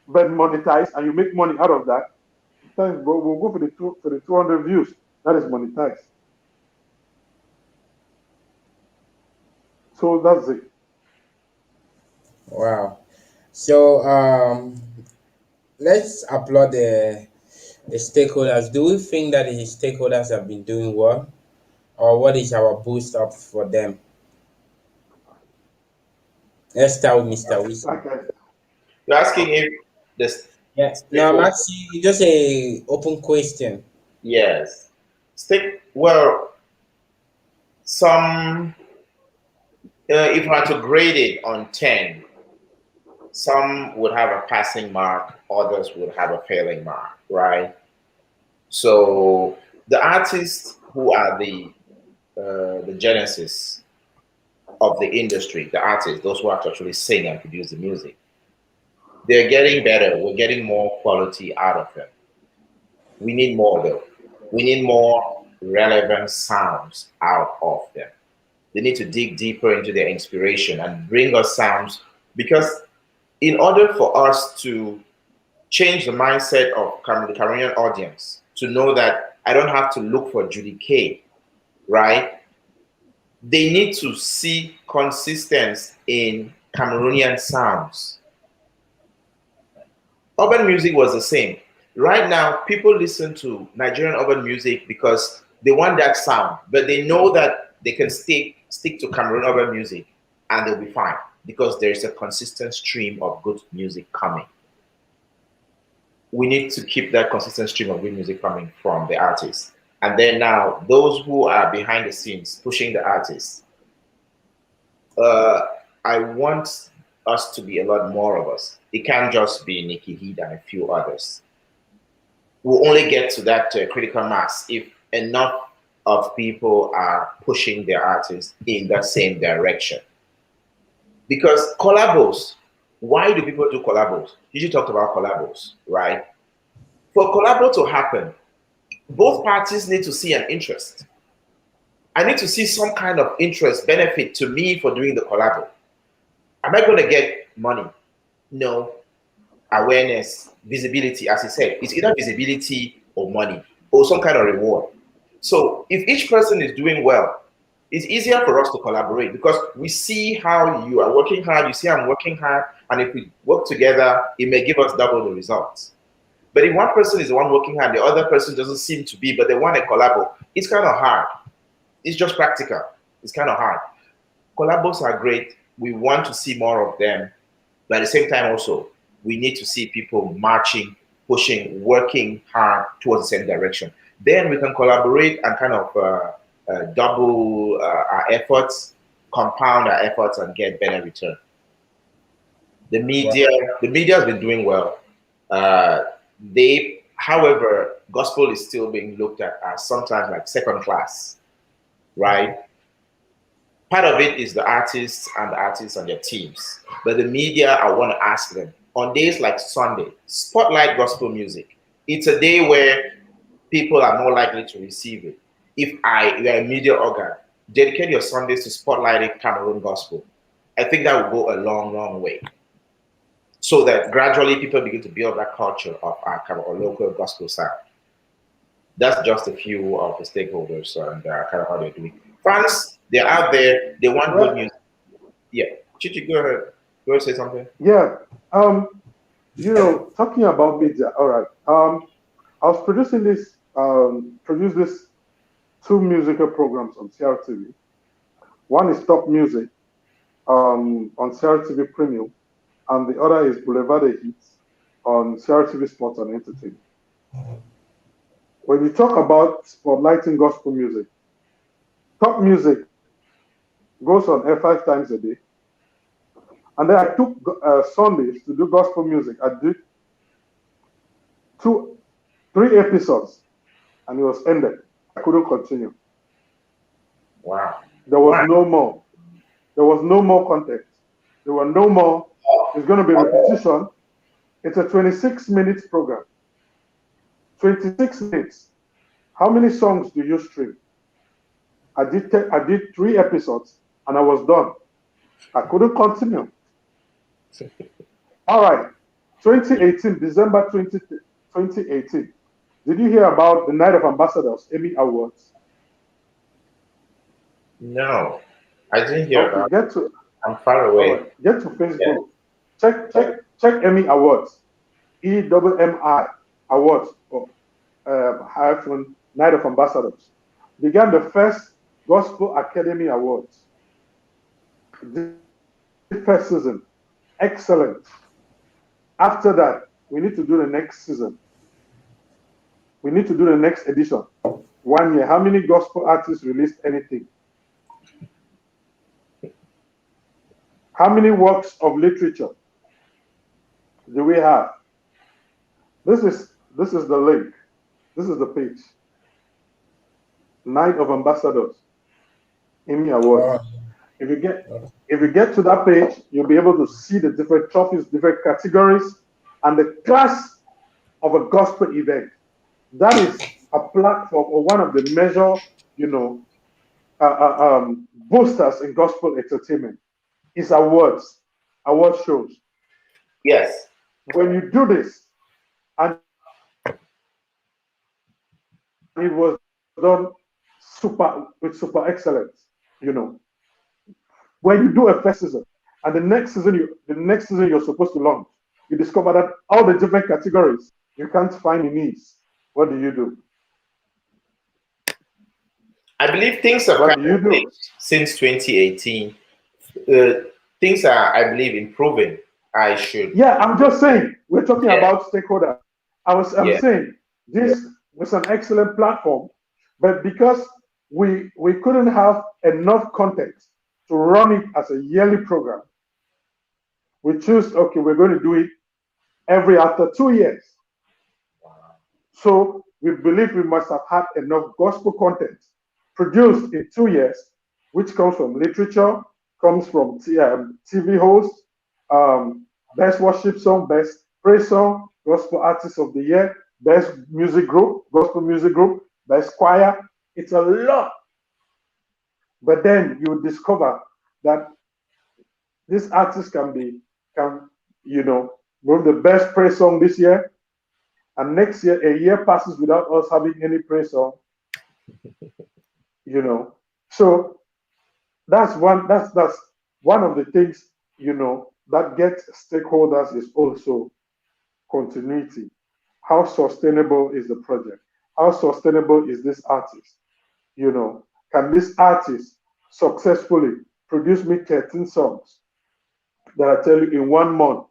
but monetize and you make money out of that, sometimes we'll go for the 200 views. That is monetized. So that's it. Wow. So let's applaud the stakeholders. Do we think that the stakeholders have been doing well, or what is our boost up for them? Let's start with Mr. Wilson. Like I, You're asking if the Yeah. No, I'm stakeholder, actually just a open question. yes, well, some, if I had to grade it on 10, some would have a passing mark, others would have a failing mark, right? So the artists who are the genesis of the industry, the artists, those who have to actually sing and produce the music, they're getting better. We're getting more quality out of them. We need more though. We need more relevant sounds out of them. They need to dig deeper into their inspiration and bring us sounds because in order for us to change the mindset of the Cameroonian audience to know that I don't have to look for Judy K, right? They need to see consistency in Cameroonian sounds. Urban music was the same. Right now, people listen to Nigerian urban music because they want that sound, but they know that they can stick to Cameroon urban music and they'll be fine because there is a consistent stream of good music coming. We need to keep that consistent stream of good music coming from the artists. And then now, those who are behind the scenes pushing the artists, uh, I want us to be a lot more of us. It can't just be Nikki Heed and a few others. we'll only get to that critical mass if enough of people are pushing their artists in that same direction. Because collabos, why do people do collabos? You talked about collabos, right? For collabo to happen, both parties need to see an interest. I need to see some kind of interest benefit to me for doing the collabo. Am I going to get money? No. Awareness, visibility, as I said, it's either visibility or money or some kind of reward. So if each person is doing well, it's easier for us to collaborate because we see how you are working hard, you see I'm working hard, and if we work together, it may give us double the results. But if one person is the one working hard, the other person doesn't seem to be, but they want a collabo, it's kind of hard. It's just practical. It's kind of hard. Collabos are great. We want to see more of them. But at the same time also, we need to see people marching, pushing, working hard towards the same direction. Then we can collaborate and kind of double our efforts, compound our efforts, and get better return. The media has been doing well. However, gospel is still being looked at as sometimes like second class, right? Part of it is the artists and their teams. But the media, I want to ask them, on days like Sunday, spotlight gospel music. It's a day where people are more likely to receive it. If you are a media organ, dedicate your Sundays to spotlighting Cameroon gospel. I think that will go a long, long way. So that gradually people begin to build that culture of our local gospel sound. That's just a few of the stakeholders and kind of how they're doing. France, they're out there, they want good music. Yeah, Chichi, go ahead. Go ahead, say something. Yeah, talking about media, all right. I was producing this two musical programs on CRTV. One is Top Music on CRTV Premium, and the other is Boulevard des Hits on CRTV Sports and Entertainment. When you talk about spotlighting gospel music, Top Music goes on air 5 times a day. And then I took Sundays to do gospel music. I did 3 episodes, and it was ended. I couldn't continue. Wow. There was no more. There was no more content. There were no more. It's going to be repetition. It's a 26 minutes program. 26 minutes. How many songs do you stream? I did 3 episodes, and I was done. I couldn't continue. All right. 2018, December 2018. Did you hear about the Night of Ambassadors, Emmy Awards? No, I didn't hear about it. I'm far away. Right, get to Facebook. Yeah. Check Emmy Awards. EMMI Awards for Night of Ambassadors. Began the first Gospel Academy Awards. The first season. Excellent. After that, we need to do the next season. We need to do the next edition. 1 year. How many gospel artists released anything? How many works of literature do we have? This is the link. This is the page. Night of Ambassadors, Emmy Awards. If you get to that page, you'll be able to see the different trophies, different categories, and the class of a gospel event. That is a platform or one of the major, boosters in gospel entertainment. Is award shows. Yes. When you do this, and it was done with super excellence, When you do a first season, and the next season you're supposed to launch, you discover that all the different categories you can't find in ease. What do you do? I believe things have changed since 2018. Things are, I believe, improving. Yeah, I'm just saying, we're talking about stakeholder. I'm saying this was an excellent platform, but because we couldn't have enough content to run it as a yearly program, we choose, okay, we're going to do it after 2 years. So we believe we must have had enough gospel content produced in 2 years, which comes from literature, comes from TV hosts, best worship song, best praise song, gospel artist of the year, best music group, gospel music group, best choir. It's a lot. But then you discover that this artist can move the best praise song this year, and next year a year passes without us having any praise song. So that's one of the things that gets stakeholders is also continuity. How sustainable is the project? How sustainable is this artist? Can this artist successfully produce me 13 songs that I tell you in 1 month?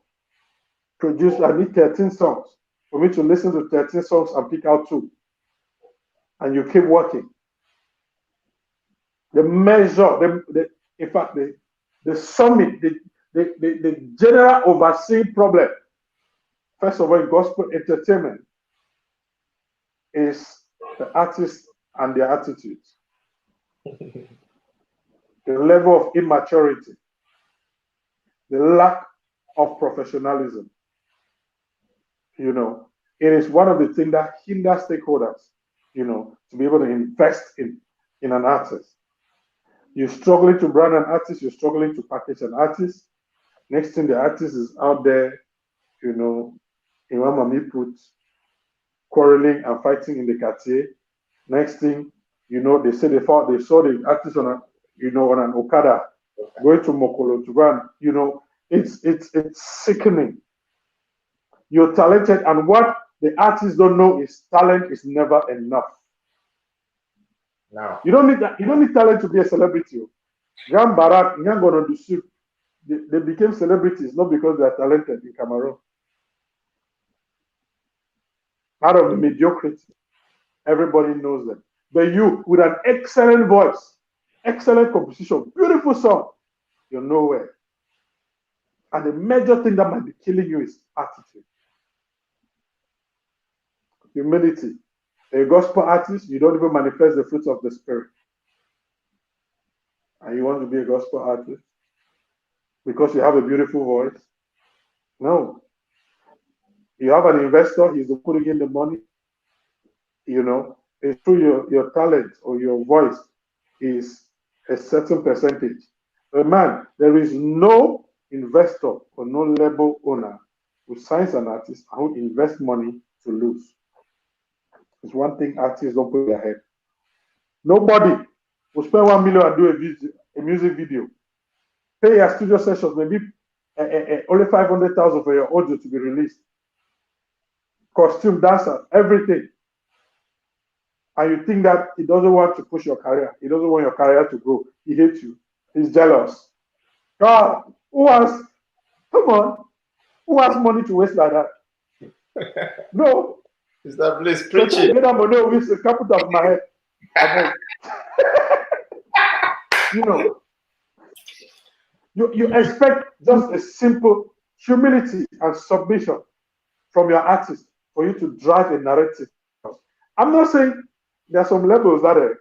I need 13 songs for me to listen to 13 songs and pick out 2. And you keep working. The measure, in fact, the summit, the general overseeing problem, first of all, in gospel entertainment, is the artists and their attitudes. The level of immaturity, the lack of professionalism. It is one of the things that hinders stakeholders, to be able to invest in an artist. You're struggling to brand an artist, you're struggling to package an artist. Next thing, the artist is out there, in Wamami put quarreling and fighting in the Cartier. Next thing, they say they saw the artist on an Okada going to Mokolo to run. It's sickening. You're talented, and what the artists don't know is talent is never enough. No. You don't need talent to be a celebrity. Gram Barak, Nyangono Dusu, they became celebrities not because they are talented in Cameroon. Out of the mediocrity, everybody knows them. But you, with an excellent voice, excellent composition, beautiful song, you're nowhere. And the major thing that might be killing you is attitude. Humility. A gospel artist, you don't even manifest the fruits of the Spirit. And you want to be a gospel artist because you have a beautiful voice? No. You have an investor, he's putting in the money. It's through your talent or your voice is a certain percentage. But man, there is no investor or no label owner who signs an artist and who invests money to lose. It's one thing artists don't put in their head. Nobody will spend 1 million and do a music video. Pay your studio sessions, maybe only 500,000 for your audio to be released. Costume, dancer, everything. And you think that he doesn't want to push your career. He doesn't want your career to grow. He hates you. He's jealous. God, who has money to waste like that? No. Is that place preaching? It's the capital of my head. You expect just a simple humility and submission from your artist for you to drive a narrative. I'm not saying there are some labels that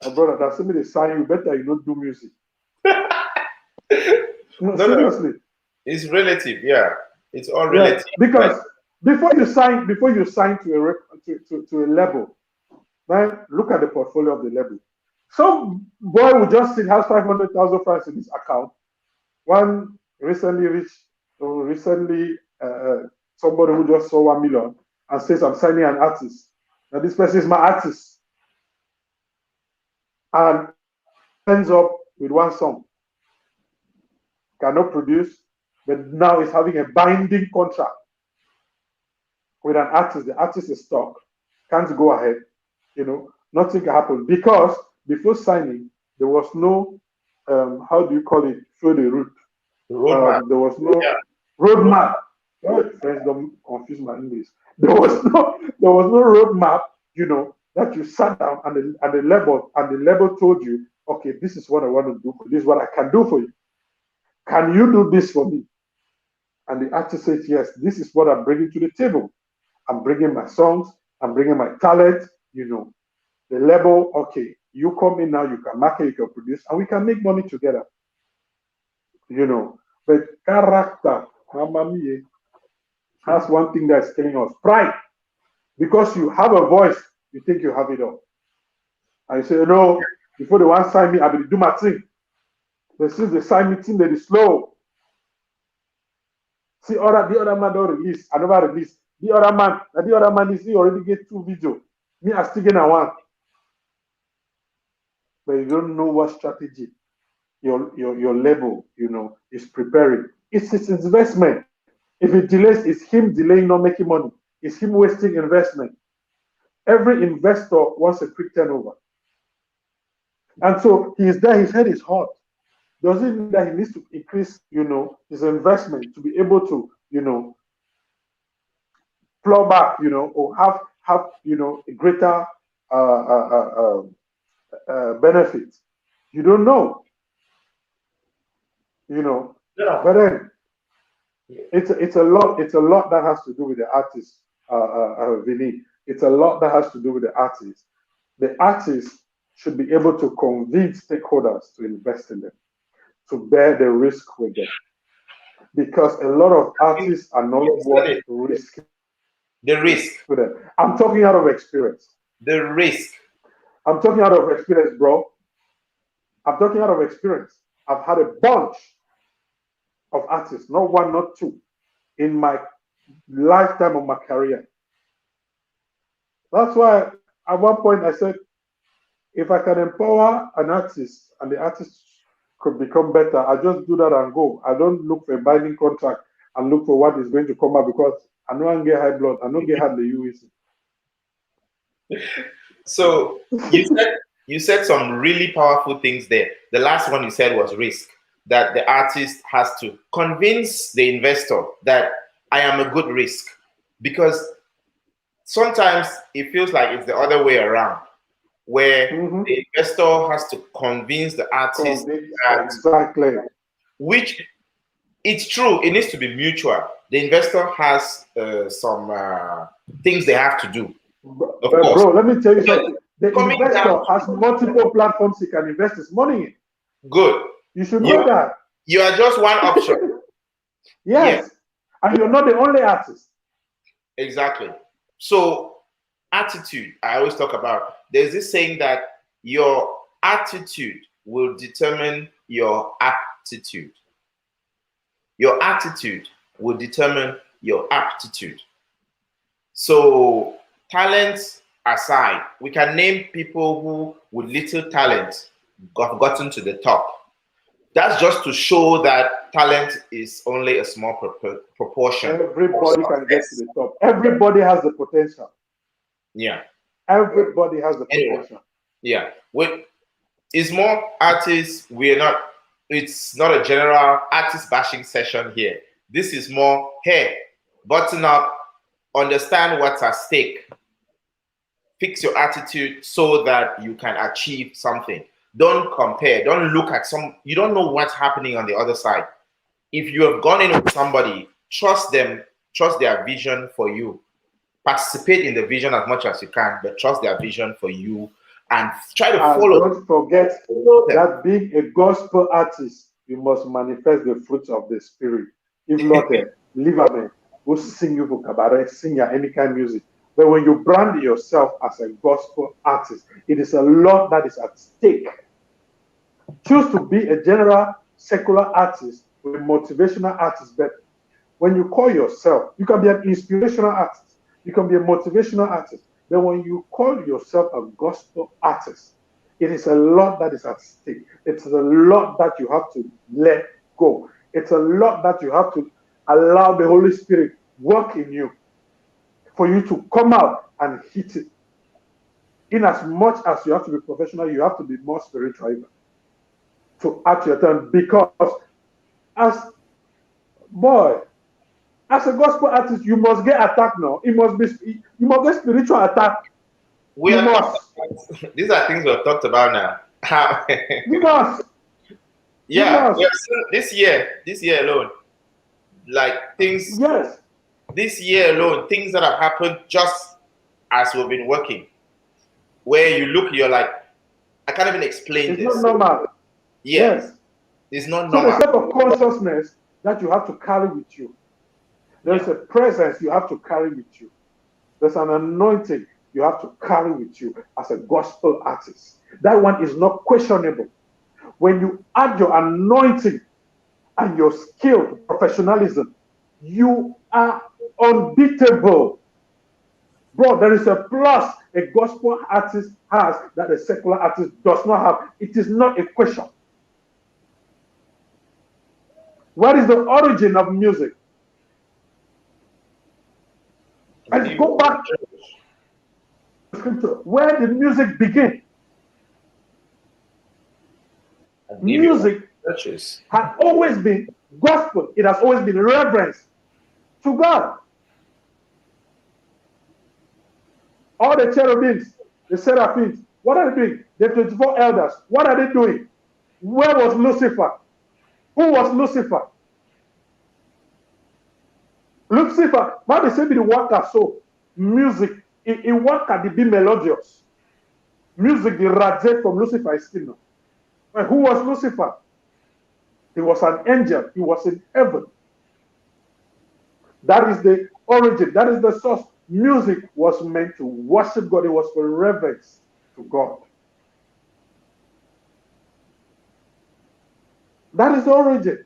my brother, that somebody sign you better you don't do music. No, seriously. No. It's relative, yeah. It's all relative. Because before you sign to a label, man, look at the portfolio of the label. Some boy who just has 500,000 francs in his account. One recently somebody who just saw 1 million and says, I'm signing an artist. Now this person is my artist. And ends up with one song. Cannot produce, but now is having a binding contract with an artist. The artist is stuck, can't go ahead. Nothing can happen because before signing, there was no, how do you call it? Through the route. Roadmap. There was no roadmap. Friends, don't confuse my English. There was no roadmap. That you sat down and the label told you, okay, this is what I want to do. This is what I can do for you. Can you do this for me? And the artist says, yes, this is what I'm bringing to the table. I'm bringing my songs. I'm bringing my talent, you know. The label, okay, you come in now, you can market, you can produce, and we can make money together, you know. But character, Mamma mia, that's one thing that's killing us. Pride. Because you have a voice, you think you have it all. And you say, no, before they want to sign me, I will do my thing. But since they sign me, thing, they is slow. See, the other man don't release, I never release. The other man is he already get 2 videos. Me, I still get 1. But you don't know what strategy your label, you know, is preparing. It's his investment. If it delays, it's him delaying, not making money. It's him wasting investment. Every investor wants a quick turnover. And so he's there, his head is hot. Doesn't mean that he needs to increase, you know, his investment to be able to, you know, plow back, you know, or have you know, a greater benefit. You don't know, you know. Yeah. But then it's a lot that has to do with the artist, Viny. It's a lot that has to do with the artist. The artist should be able to convince stakeholders to invest in them, to bear the risk with them. Because a lot of artists are not worth risking. The risk. For them. I'm talking out of experience. The risk. I'm talking out of experience, bro. I'm talking out of experience. I've had a bunch of artists, not 1, not 2, in my lifetime of my career. That's why at one point I said, if I can empower an artist and the artist could become better, I just do that and go. I don't look for a binding contract and look for what is going to come out, because I know I get high blood. I don't get high the UEC. So you said some really powerful things there. The last one you said was risk, that the artist has to convince the investor that I am a good risk, because sometimes it feels like it's the other way around, where the investor has to convince the artist that, exactly, which it's true, it needs to be mutual. The investor has some things they have to do. Of course. Bro, let me tell you something. The investor has multiple platforms he can invest his money in. Good. You should know that. You are just one option. Yes. And you're not the only artist. Exactly. So, attitude, I always talk about. There's this saying that your attitude will determine your aptitude. Your attitude will determine your aptitude. So, talent aside, we can name people who, with little talent, have gotten to the top. That's just to show that talent is only a small proportion. Everybody can get to the top. Everybody has the potential. Yeah. Everybody has the potential. Yeah. It's more artists. It's not a general artist bashing session here. This is more, hey, button up, understand what's at stake. Fix your attitude so that you can achieve something. Don't compare. Don't look at you don't know what's happening on the other side. If you have gone in with somebody, trust them, trust their vision for you. Participate in the vision as much as you can, but trust their vision for you and try to follow. Don't forget that being a gospel artist, you must manifest the fruits of the spirit. If not, leave a go sing you for cabaret, sing your any kind of music. But when you brand yourself as a gospel artist, it is a lot that is at stake. Choose to be a general secular artist or a motivational artist, but when you call yourself, you can be an inspirational artist, you can be a motivational artist. But when you call yourself a gospel artist, it is a lot that is at stake. It's a lot that you have to let go. It's a lot that you have to allow the Holy Spirit work in you for you to come out and hit it. In as much as you have to be professional, you have to be more spiritual even, to add your time. Because as a gospel artist, you must get attacked now. You must get spiritual attack. These are things we have talked about now. You must. Yeah, this year alone, like things. Yes. This year alone, things that have happened just as we've been working, where you look, you're like, I can't even explain It's this. not normal. Yeah, Yes. it's not So there's normal. a set of consciousness that you have to carry with you. There's Yeah. a presence you have to carry with you. There's an anointing you have to carry with you as a gospel artist. That one is not questionable. When you add your anointing and your skill, professionalism, you are unbeatable. Bro, there is a plus a gospel artist has that a secular artist does not have. It is not a question. What is the origin of music? Let's go back to scripture. Where did music begin? I believe you Music churches. had always been gospel. It has always been reverence to God. All the cherubims, the seraphims, what are they doing? The 24 elders, what are they doing? Where was Lucifer? Who was Lucifer? Lucifer, Bible said the worker so music, in what can it be melodious? Music radiates from Lucifer's kingdom. And who was Lucifer? He was an angel, he was in heaven. That is the origin, that is the source. Music was meant to worship God, it was for reverence to God. That is the origin.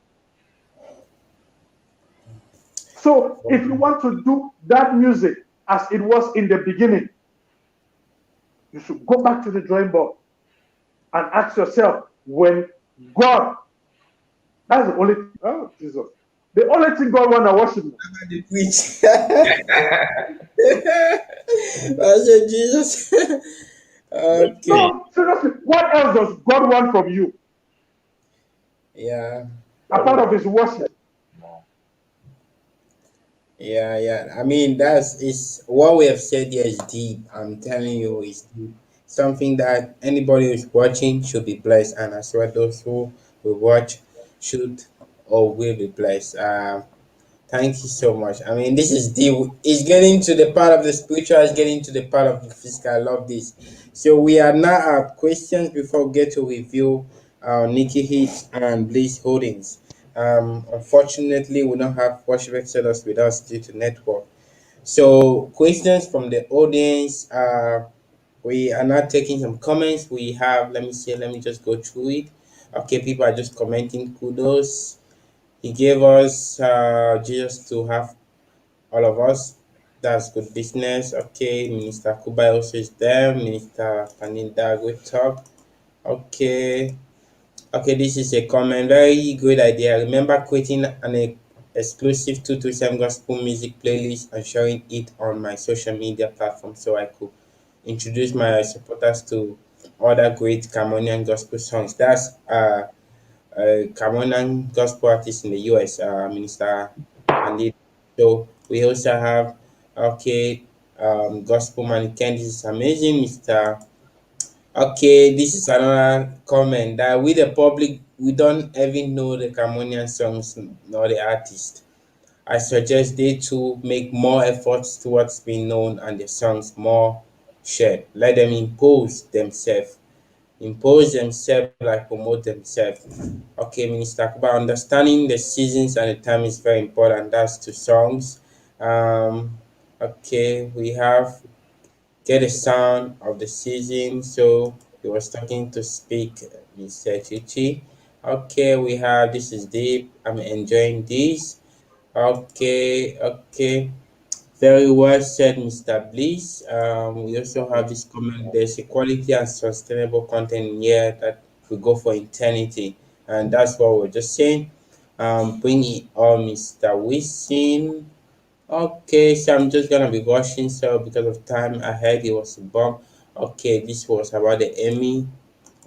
So if you want to do that music as it was in the beginning, you should go back to the drawing board and ask yourself when God, that's the only, oh Jesus, the only thing God want to worship. The preach. I said Jesus. Okay. No, seriously, what else does God want from you Yeah. apart of his worship? Yeah. I mean, that's is what we have said here is deep. I'm telling you, it's deep. Something that anybody who's watching should be blessed, and as well those who will watch should or will be blessed. Thank you so much. I mean, this is deep. It's getting to the part of the spiritual. It's getting to the part of the physical. I love this. So we are now at questions before we get to review Nikki Hits and Bliss Holdings. Unfortunately, we don't have worship excellence with us due to network. So questions from the audience. We are not taking some comments. We have. Let me see. Let me just go through it. Okay, people are just commenting. Kudos. He gave us Jesus to have all of us. That's good business. Okay, Minister Kubai also is there. Minister Paninda, good talk. Okay, okay, this is a comment. Very good idea. Remember creating an exclusive 227 gospel music playlist and sharing it on my social media platform so I could introduce my supporters to other great Cameroonian gospel songs. That's Cameroonian gospel artist in the US, Minister Andy. So we also have okay, gospel mannequin. This is amazing, Mister. Okay, this is another comment that we the public we don't even know the Cameroonian songs nor the artist. I suggest they too make more efforts towards being known and the songs more shared. Let them impose themselves like promote themselves. Okay, Minister Kuba, understanding the seasons and the time is very important. That's two songs. Okay, we have get a sound of the season. So he was talking to speak, Mr. Chichi. Okay, we have this is deep. I'm enjoying this. Okay. Very well said, Mr. Bliss. We also have this comment. There's a quality and sustainable content in here that we go for eternity, and that's what we're just saying. Bring it on, Mr. Wisin. Okay, so I'm just gonna be rushing, so because of time ahead, it was a bomb. Okay, this was about the Emmy.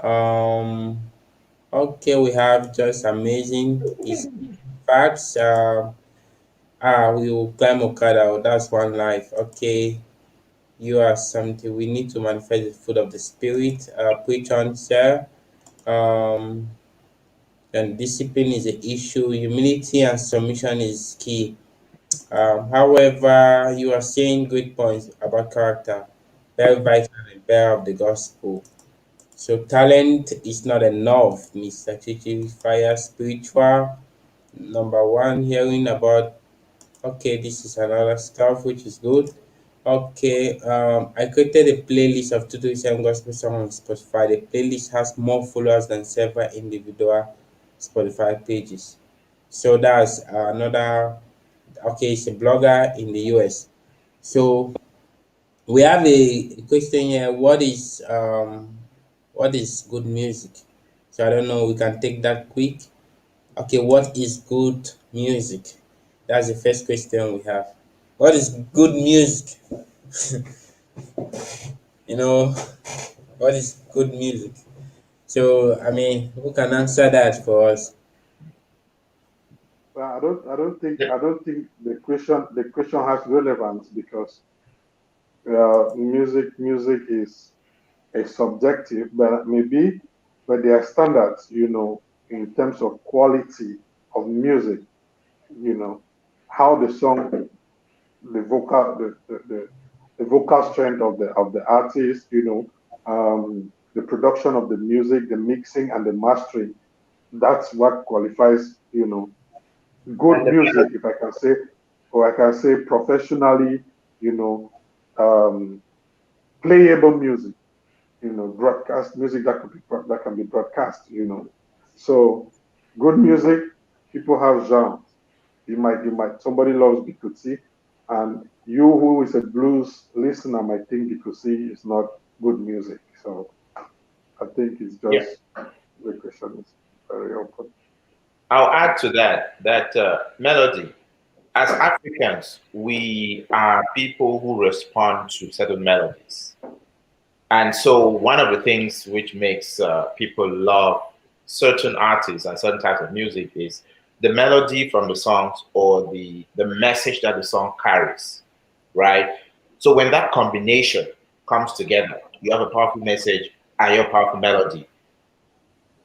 Um, okay, we have just amazing. It's facts. We will climb Okada. Oh, that's one life. Okay, you are something. We need to manifest the fruit of the spirit. Preach on, sir. Um, and discipline is an issue. Humility and submission is key. However, you are saying good points about character. very vital and bearer of the gospel. So talent is not enough, Mr. Chichi. Fire spiritual. Number one, hearing about, okay, this is another stuff which is good. Okay, I created a playlist of 227 gospel songs on Spotify. The playlist has more followers than several individual Spotify pages. So that's another, okay, it's a blogger in the US. So we have a question here. What is good music? So I don't know, we can take that quick. Okay, what is good music? That's the first question we have. What is good music? You know, what is good music? So I mean, who can answer that for us? Well, I don't think the question has relevance because music is a subjective, but maybe, but there are standards, in terms of quality of music, how the song, the vocal, the vocal strength of the artist, the production of the music, the mixing and the mastering. That's what qualifies, good And the music, if I can say, or I can say professionally, you know, um, playable music, broadcast music that can be broadcast, So good music, people have genres. You might somebody loves Bikuti, and you who is a blues listener might think Bikuti is not good music. So I think it's yeah, just the question is very open. I'll add to that melody. As Africans, we are people who respond to certain melodies. And so, one of the things which makes people love certain artists and certain types of music is the melody from the songs or the message that the song carries, right? So, when that combination comes together, you have a powerful message and your powerful melody.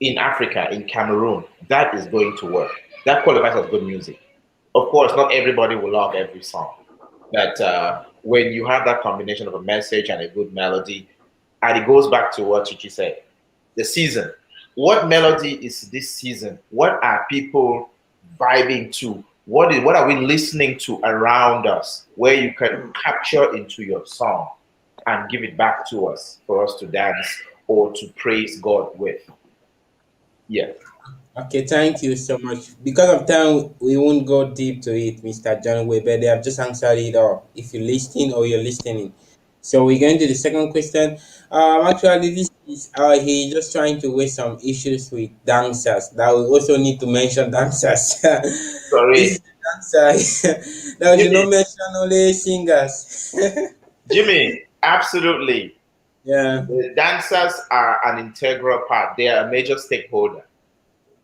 In Africa, in Cameroon, that is going to work. That qualifies as good music. Of course, not everybody will love every song, but when you have that combination of a message and a good melody, and it goes back to what Chichi said, the season. What melody is this season? What are people vibing to? What are we listening to around us where you can capture into your song and give it back to us for us to dance or to praise God with? Yeah. Okay, thank you so much. Because of time, we won't go deep to it, Mr. John Weber. They have just answered it all. If you're listening or you're listening. So we're going to the second question. Actually, this is he just trying to raise some issues with dancers. That we also need to mention dancers. This Sorry. is the dancer. That we should not Jimmy, mention only singers. Jimmy, absolutely. Yeah. The dancers are an integral part. They are a major stakeholder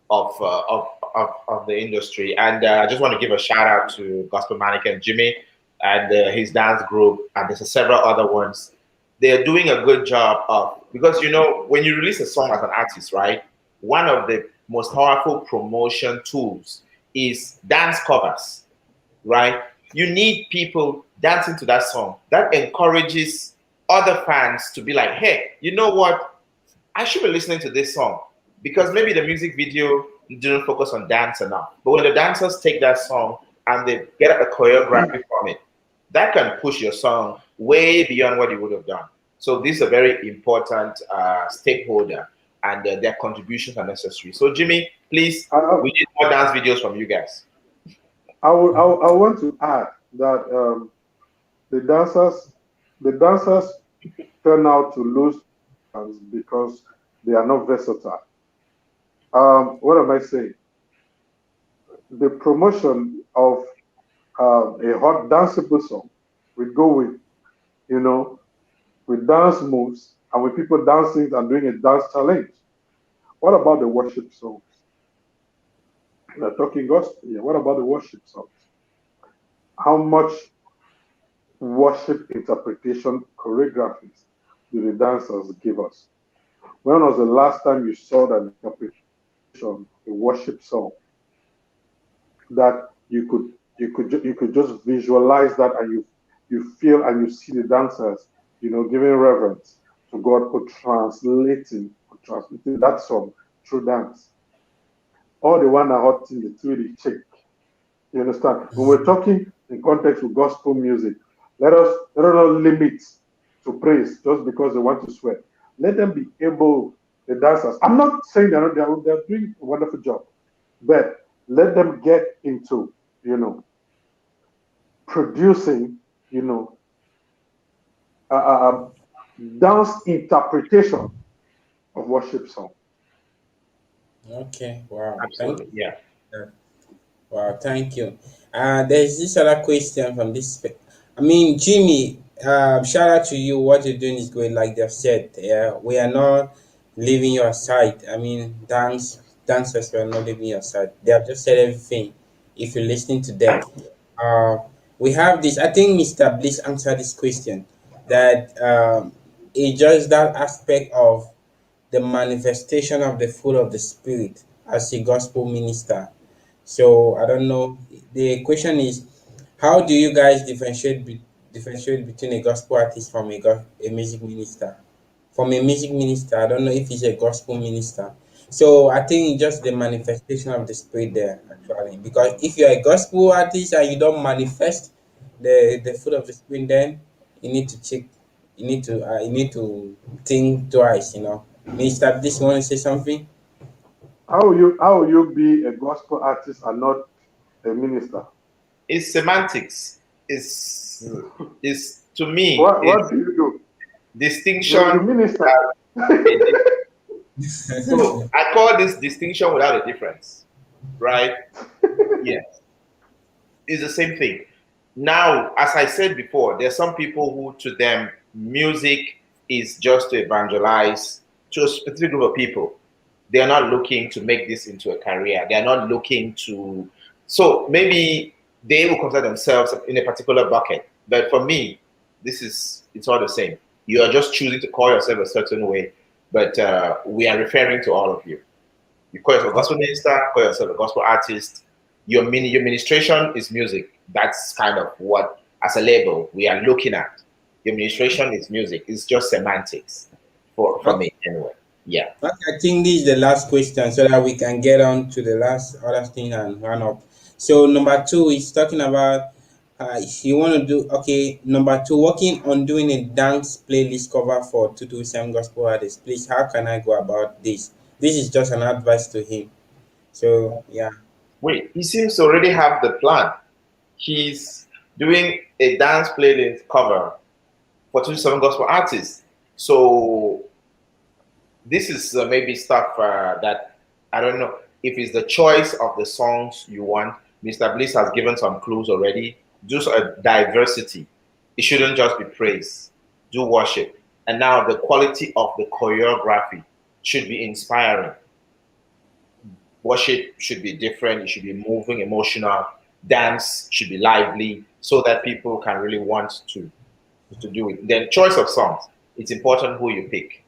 of the industry. And I just want to give a shout out to Gospel Mannequin Jimmy and his dance group, and there's several other ones. They're doing a good job of, because when you release a song as an artist, right? One of the most powerful promotion tools is dance covers, right? You need people dancing to that song. That encourages other fans to be like, hey, you know what? I should be listening to this song because maybe the music video didn't focus on dance enough. But when the dancers take that song and they get a choreography from it, that can push your song way beyond what you would have done. So this is a very important stakeholder, and their contributions are necessary. So Jimmy, please, I, I, we need more dance videos from you guys. I want to add that the dancers the dancers turn out to lose because they are not versatile. What am I saying? The promotion of a hot danceable song we go you know, with dance moves and with people dancing and doing a dance challenge. What about the worship songs? We're talking gospel here. What about the worship songs? How much worship interpretation choreographies do the dancers give us? When was the last time you saw that interpretation, a worship song, that you could just visualize that and you feel and you see the dancers, giving reverence to God for translating that song through dance. Or the one that hot in the through the check. You understand? When we're talking in context with gospel music, let us not limit to praise just because they want to swear. Let them be able, the dancers. I'm not saying they're doing a wonderful job, but let them get into, producing, a dance interpretation of worship song. Okay, wow, thank Absolutely, yeah. you. Wow, thank you. There's this other question from this. I mean, Jimmy, shout out to you. What you're doing is great, like they've said. Yeah, we are not leaving your side. I mean, dancers, we are not leaving your side. They have just said everything. If you're listening to them, uh, we have this. I think Mr. Bliss answered this question. That it's just that aspect of the manifestation of the fruit of the spirit as a gospel minister. So I don't know. The question is, how do you guys differentiate between a gospel artist from a music minister? From a music minister, I don't know if he's a gospel minister. So I think just the manifestation of the spirit there actually. Because if you're a gospel artist and you don't manifest the fruit of the spirit, then you need to check. You need to think twice. Minister, this want to say something? How will you be a gospel artist and not a minister? It's semantics. Is to me What do you do? You distinction. minister. So I call this distinction without a difference, right? Yes, it's the same thing. Now, as I said before, there's some people who, to them, music is just to evangelize to a specific group of people. They are not looking to make this into a career. They are not looking to. So maybe they will consider themselves in a particular bucket. But for me, it's all the same. You are just choosing to call yourself a certain way, but we are referring to all of you. You call yourself a gospel minister, call yourself a gospel artist. Your ministration is music. That's kind of what, as a label, we are looking at. Your ministration is music. It's just semantics for me anyway. Yeah. Okay, I think this is the last question so that we can get on to the last other thing and run up. So number two is talking about if you want to do okay. Number two, working on doing a dance playlist cover for 227 gospel artists. Please, how can I go about this? This is just an advice to him. So yeah. Wait, he seems to already have the plan. He's doing a dance playlist cover for 27 gospel artists. So this is maybe stuff that I don't know if it's the choice of the songs you want. Mr. Bliss has given some clues already. Do a diversity. It shouldn't just be praise. Do worship. And now the quality of the choreography should be inspiring. Worship should be different. It should be moving, emotional. Dance should be lively so that people can really want to do it. Then choice of songs. It's important who you pick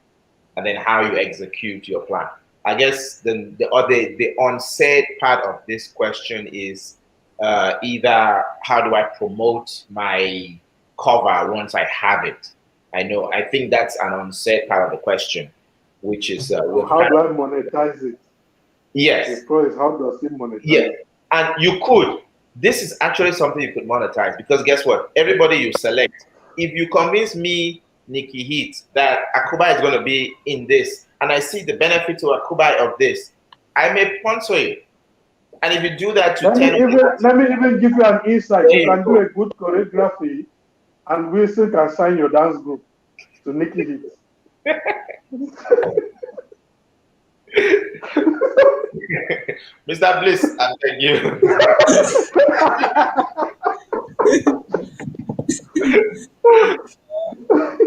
and then how you execute your plan. I guess the unsaid part of this question is either how do I promote my cover once I have it? I think that's an unsaid part of the question, which is how do I monetize it? Yes. The pro is how does it monetize? Yeah, and you could. This is actually something you could monetize because guess what? Everybody you select, if you convince me, Nikki Heat, that Akuba is going to be in this, and I see the benefit to Akuba of this, I may sponsor you. And if you do that to let me even give you an insight. You can do a good choreography, and we still can sign your dance group to Nikki Heat. Mr. Bliss, I thank you.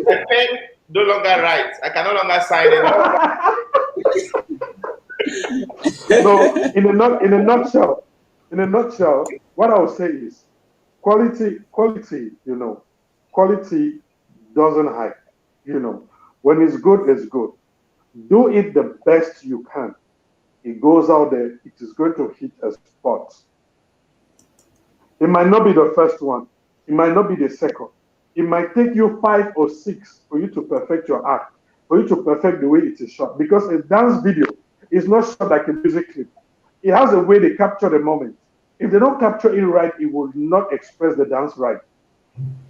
My pen no longer writes. I can no longer sign it. No, in a nutshell, what I would say is quality, quality doesn't hide. When it's good, it's good. Do it the best you can. It goes out there, it is going to hit a spot. It might not be the first one, it might not be the second, It might take you 5 or 6 for you to perfect your act, for you to perfect the way it is shot. Because a dance video is not shot like a music clip. It has a way they capture the moment. If they don't capture it right, it will not express the dance right.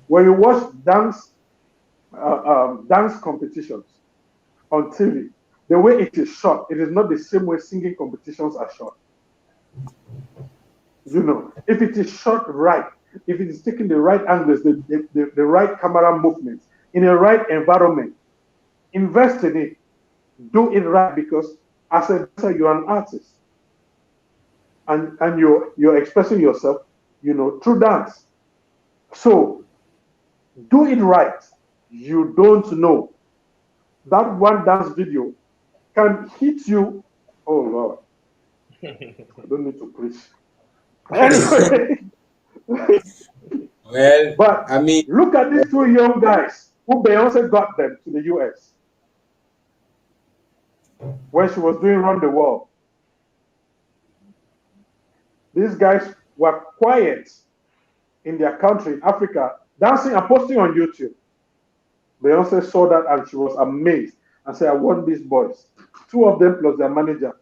When you watch dance competitions on TV, the way it is shot, it is not the same way singing competitions are shot. If it is shot right, if it is taking the right angles, the right camera movements, in the right environment, invest in it, do it right, because as a dancer, you're an artist. And you're expressing yourself, through dance. So do it right. You don't know. That one dance video can hit you. Oh Lord. I don't need to preach. Anyway. Well, But I mean, look at these two young guys who Beyonce got them to the US when she was doing Run the World. These guys were quiet in their country, in Africa, dancing and posting on YouTube. Beyonce saw that and she was amazed and said, I want these boys. 2 of them plus their manager.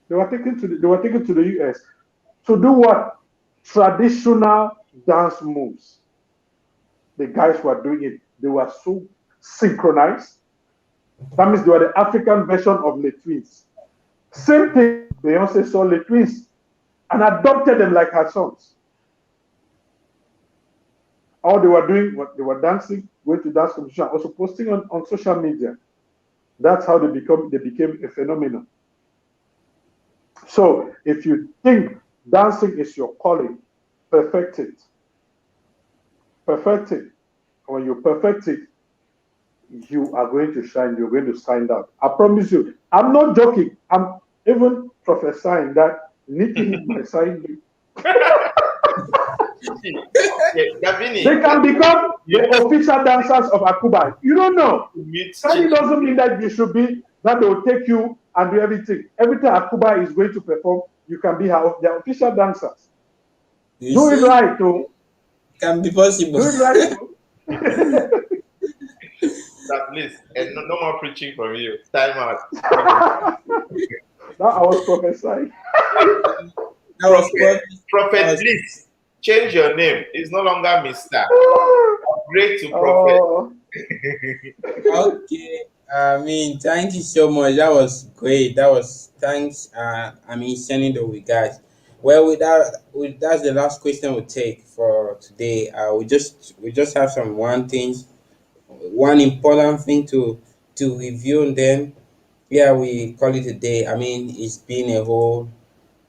They were taken to the US to do what? Traditional dance moves. The guys were doing it. They were so synchronized. That means they were the African version of the twins. Same thing, Beyonce saw the twins and adopted them like her sons. All they were doing, what they were dancing, going to dance competition, also posting on social media. That's how they became a phenomenon. So if you think dancing is your calling, perfect it. Perfect it. When you perfect it, you are going to shine. You're going to stand out. I promise you. I'm not joking. I'm even prophesying that Nikki might sign you. Viny, They can become the official dancers of Akuba. You don't know. That doesn't mean that you should be, that they will take you and do everything. Every time Akuba is going to perform, you can be their official dancers. you Do it see, right, too. can be possible. Do it right, too. Please, and no more preaching from you. Time out. Now I was prophesying. That was Prophet, please change your name. It's no longer Mr. Great to Prophet. Okay. I mean, thank you so much. That was great. That was thanks. I mean, sending the with guys. Well, that's the last question we'll take for today. We just have one important thing to review, and then yeah, we call it a day. I mean, it's been a whole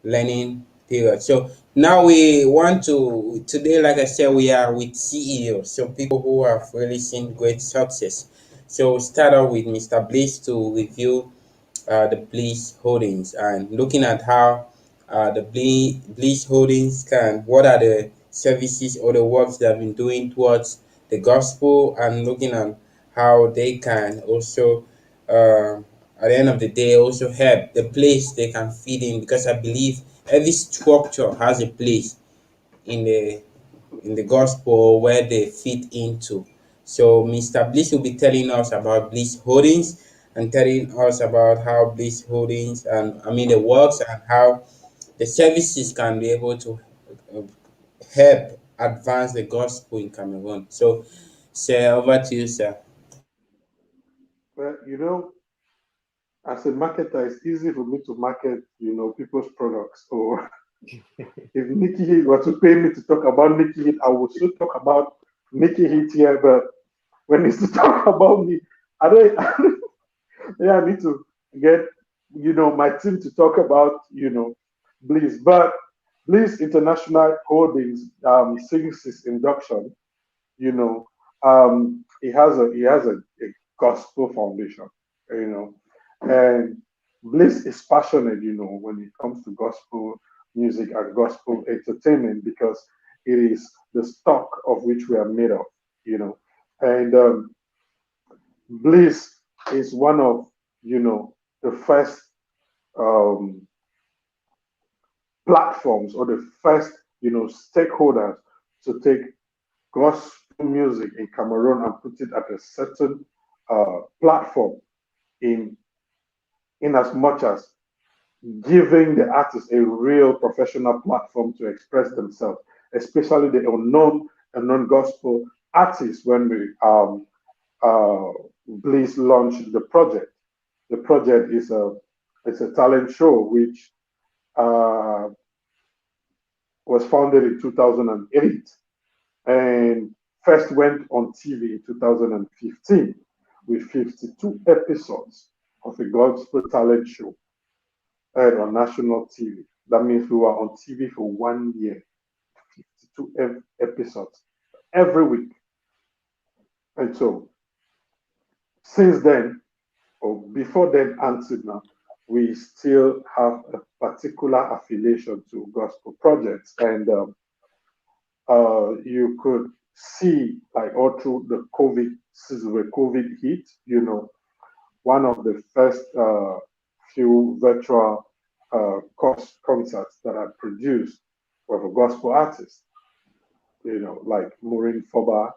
learning period. So now we want to today, like I said, we are with CEOs, so people who have really seen great success. So start out with Mr. Bliss to review the Bliss Holdings and looking at how the Bliss Holdings what are the services or the works they have been doing towards the gospel, and looking at how they can also at the end of the day also help the place they can fit in, because I believe every structure has a place in the gospel where they fit into. So Mr. Bliss will be telling us about Bliss Holdings and telling us about how Bliss Holdings and I mean the works and how the services can be able to uh, help advance the gospel in Cameroon. So, sir, over to you, sir. Well, as a marketer, it's easy for me to market, people's products. Or if Nikki Heat were to pay me to talk about Nikki Heat, I would still talk about Nikki Heat here. But when it's to talk about me, I don't. Yeah, I need to get, my team to talk about, Bliss. But Bliss International Holdings, since its induction, it has a gospel foundation, and Bliss is passionate, when it comes to gospel music and gospel entertainment, because it is the stock of which we are made of, and Bliss is one of, the first um, platforms or the first, stakeholders to take gospel music in Cameroon and put it at a certain platform in as much as giving the artists a real professional platform to express themselves, especially the unknown and non-gospel artists. When we Bliss launched the project, is a talent show which uh, was founded in 2008 and first went on TV in 2015 with 52 episodes of a gospel talent show aired on national TV. That means we were on TV for 1 year, 52 episodes every week. And so, since then, or before then, until now, we still have a particular affiliation to gospel projects. And you could see, like all through the COVID season, where COVID hit, one of the first few virtual concerts that I produced were a gospel artist, like Maureen Foba,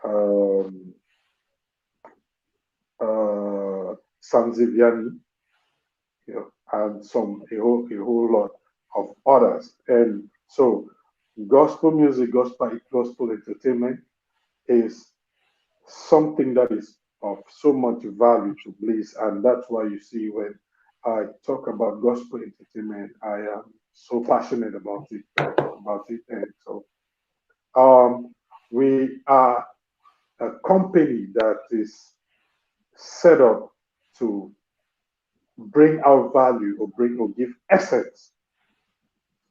um, Sanziviani, and a whole lot of others. And so gospel music, gospel entertainment is something that is of so much value to Bliss. And that's why you see when I talk about gospel entertainment, I am so passionate about it. And so we are a company that is set up to bring out value or give essence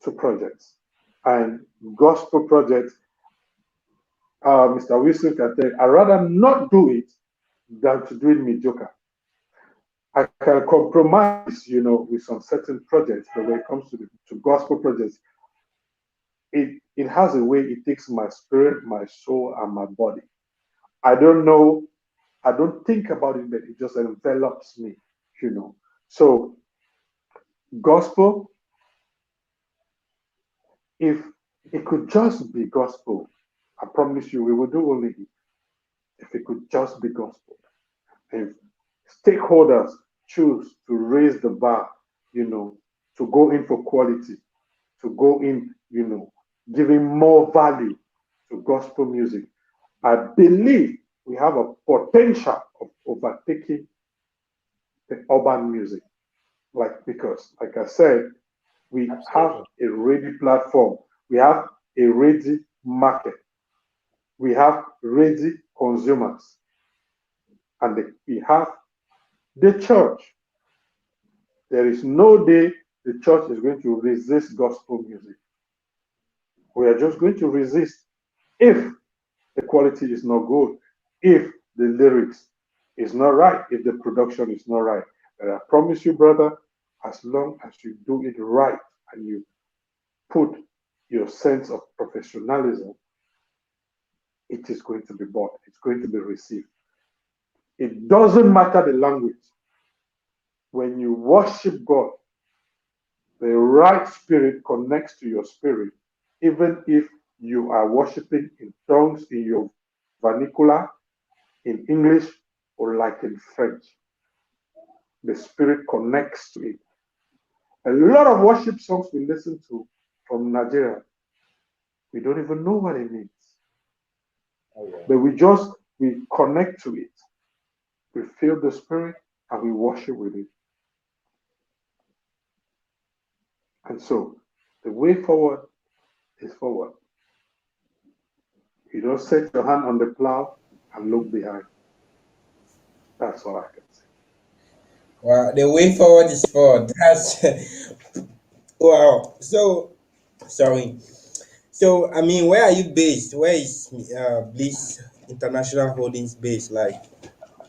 to projects. And gospel projects, Mr. Wilson can tell you, I'd rather not do it than to do it mediocre. I can compromise, with some certain projects, but when it comes to gospel projects, it has a way it takes my spirit, my soul, and my body. I don't know, I don't think about it, but it just envelops me, So gospel, if it could just be gospel, I promise you we will do only it. If it could just be gospel. If stakeholders choose to raise the bar, to go in for quality, to go in, giving more value to gospel music, I believe we have a potential of overtaking the urban music. Because, like I said, we have a ready platform, we have a ready market, we have ready consumers, and we have the church. There is no day the church is going to resist gospel music. We are just going to resist if the quality is not good, if the lyrics is not right, if the production is not right. But I promise you, brother, as long as you do it right and you put your sense of professionalism, it is going to be bought, it's going to be received. It doesn't matter the language. When you worship God, the right spirit connects to your spirit, even if you are worshiping in tongues, in your vernacular, in English, or like in French. The spirit connects to it. A lot of worship songs we listen to from Nigeria, we don't even know what it means. Oh, yeah. But we connect to it. We feel the spirit and we worship with it. And so the way forward is forward. You don't set your hand on the plow and look behind. That's all I can say. Wow, the way forward is forward. That's wow. So sorry. So I mean, where are you based? Where is Bliss International Holdings based? Like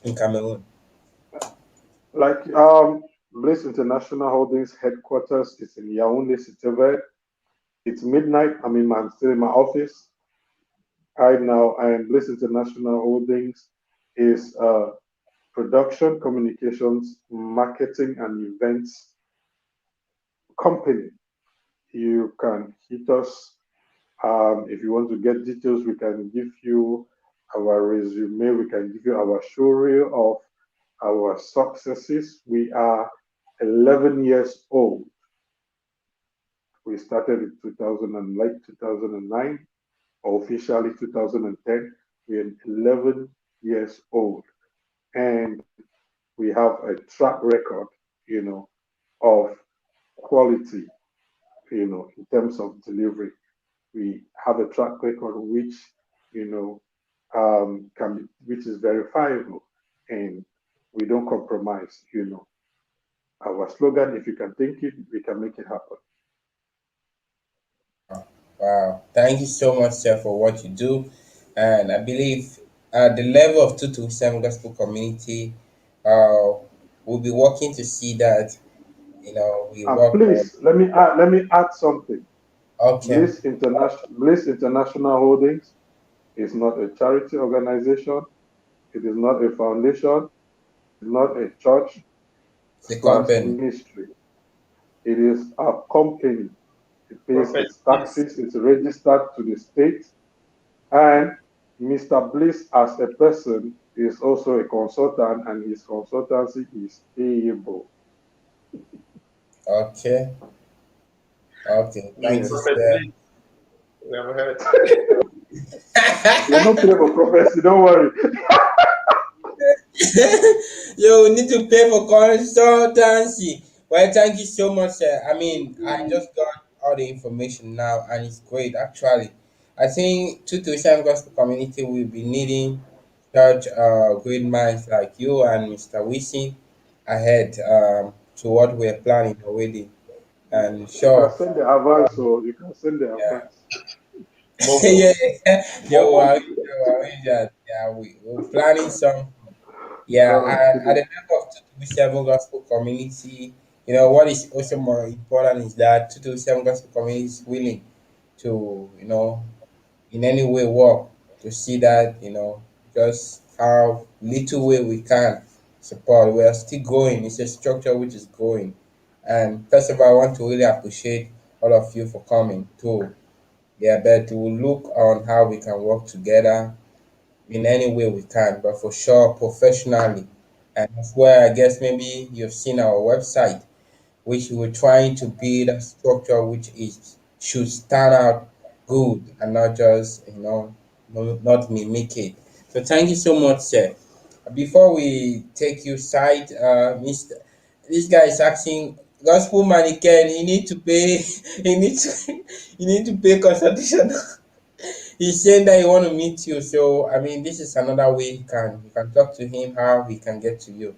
in Cameroon? Like Bliss International Holdings headquarters is in Yaoundé, Cité. It's midnight. I'm still in my office right now, and Bliss International Holdings is production, communications, marketing, and events company. You can hit us If you want to get details, we can give you our resume, we can give you our show reel of our successes. We are 11 years old. We started in 2000 and like 2009, officially 2010. We're 11 years old, and we have a track record, you know, of quality, in terms of delivery. We have a track record which, you know, which is verifiable, and we don't compromise. Our slogan: "If you can think it, we can make it happen." Wow. Thank you so much, sir, for what you do. And I believe at the level of 227 Gospel Community, uh, we'll be working to see that, we And work on. please let me add something. Okay. Bliss International Holdings is not a charity organization. It is not a foundation. It is not a church It's a slash company. ministry. It is a company. It pays Prophet, its please. taxes. It's registered to the state. And Mr. Bliss, as a person, is also a consultant, and his consultancy is payable. Okay. Okay. Thank you, Yes. Prophet, sir. please. We have heard. You're not paying for prophecy, don't worry. Yo, we need to pay for consultancy. Well, thank you so much, sir. I mean, I just got all the information now, and it's great, actually. I think 227 Gospel Community will be needing such great minds like you and Mr. Wissing ahead to what we're planning already. And You can sure, send the advance, or you can send the yeah. advance. Momo. Yeah, yeah, Momo. yeah, we're planning some. Yeah, and at the Okay. level of 227 Gospel Community, what is also more important is that 227 Gospel Community is willing to, in any way work to see that, just how little way we can support. We are still growing. It's a structure which is growing. And first of all, I want to really appreciate all of you for coming too. Yeah, but we'll look on how we can work together in any way we can, but for sure professionally. And that's where I guess maybe you've seen our website, which we're trying to build a structure which is should stand out good and not just not mimic it. So thank you so much, sir. Before we take you side, Mr. This guy is asking gospel mannequin, you need to pay you need to you need to pay consultation. He's saying that he want to meet you. So I mean, this is another way you can talk to him how he can get to you.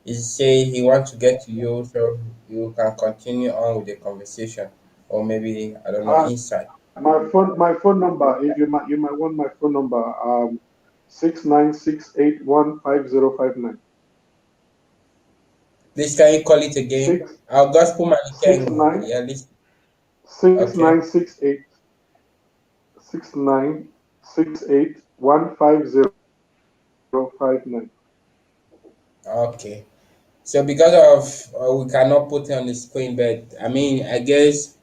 He say he want to get to you so you can continue on with the conversation, or maybe I don't know inside. My phone number. If you might want my phone number. 69681505 Please can you call it again? six Our gospel six mannequin. nine Yeah, listen. six Okay, nine six eight 69681505 okay. So because of we cannot put it on the screen, but I mean I guess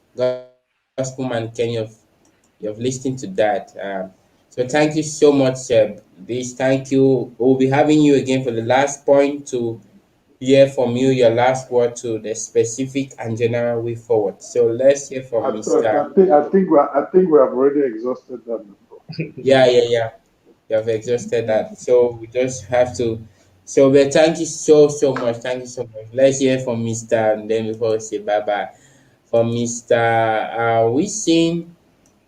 gospel mannequin you've listened to that. So thank you so much, Seb. This thank you. We'll be having you again for the last point to hear from you your last word to the specific and general way forward. So let's hear from Mr. I think we have already exhausted that number. Yeah. You have exhausted that. So we just have to. So, but thank you so much. Thank you so much. Let's hear from Mr. And then before we say bye bye, from Mr. Wishing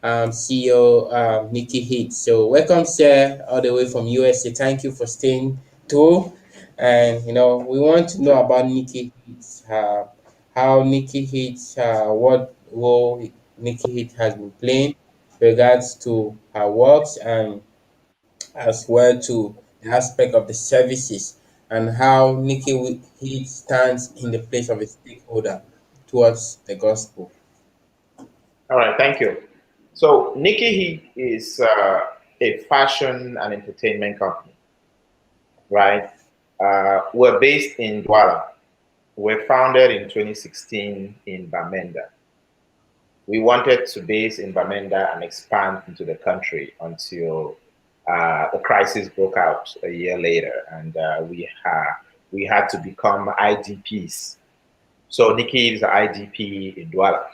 CEO Nikki Heat. So welcome, sir, all the way from USA. Thank you for staying through. And we want to know about Nikki Heat, how Nikki Heat, what role Nikki Heat has been playing regards to her works and as well to the aspect of the services and how Nikki Heat stands in the place of a stakeholder towards the gospel. All right, thank you. So, Nikki Heat is a fashion and entertainment company, right? We're based in Douala. We're founded in 2016 in Bamenda. We wanted to base in Bamenda and expand into the country until the crisis broke out a year later, and we had to become IDPs. So Nikki is an IDP in Douala.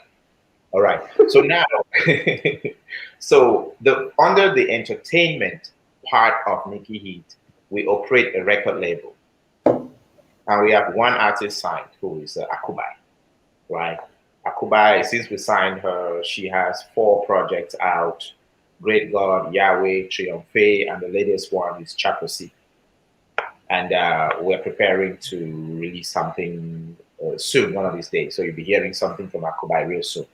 All right. So now, so the under the entertainment part of Nikki Heat, we operate a record label, and we have one artist signed who is Akubai, right? Akubai, since we signed her, she has 4 projects out: Great God, Yahweh, Triomphe, and the latest one is Chaposi. And we're preparing to release something soon, one of these days. So you'll be hearing something from Akubai real soon.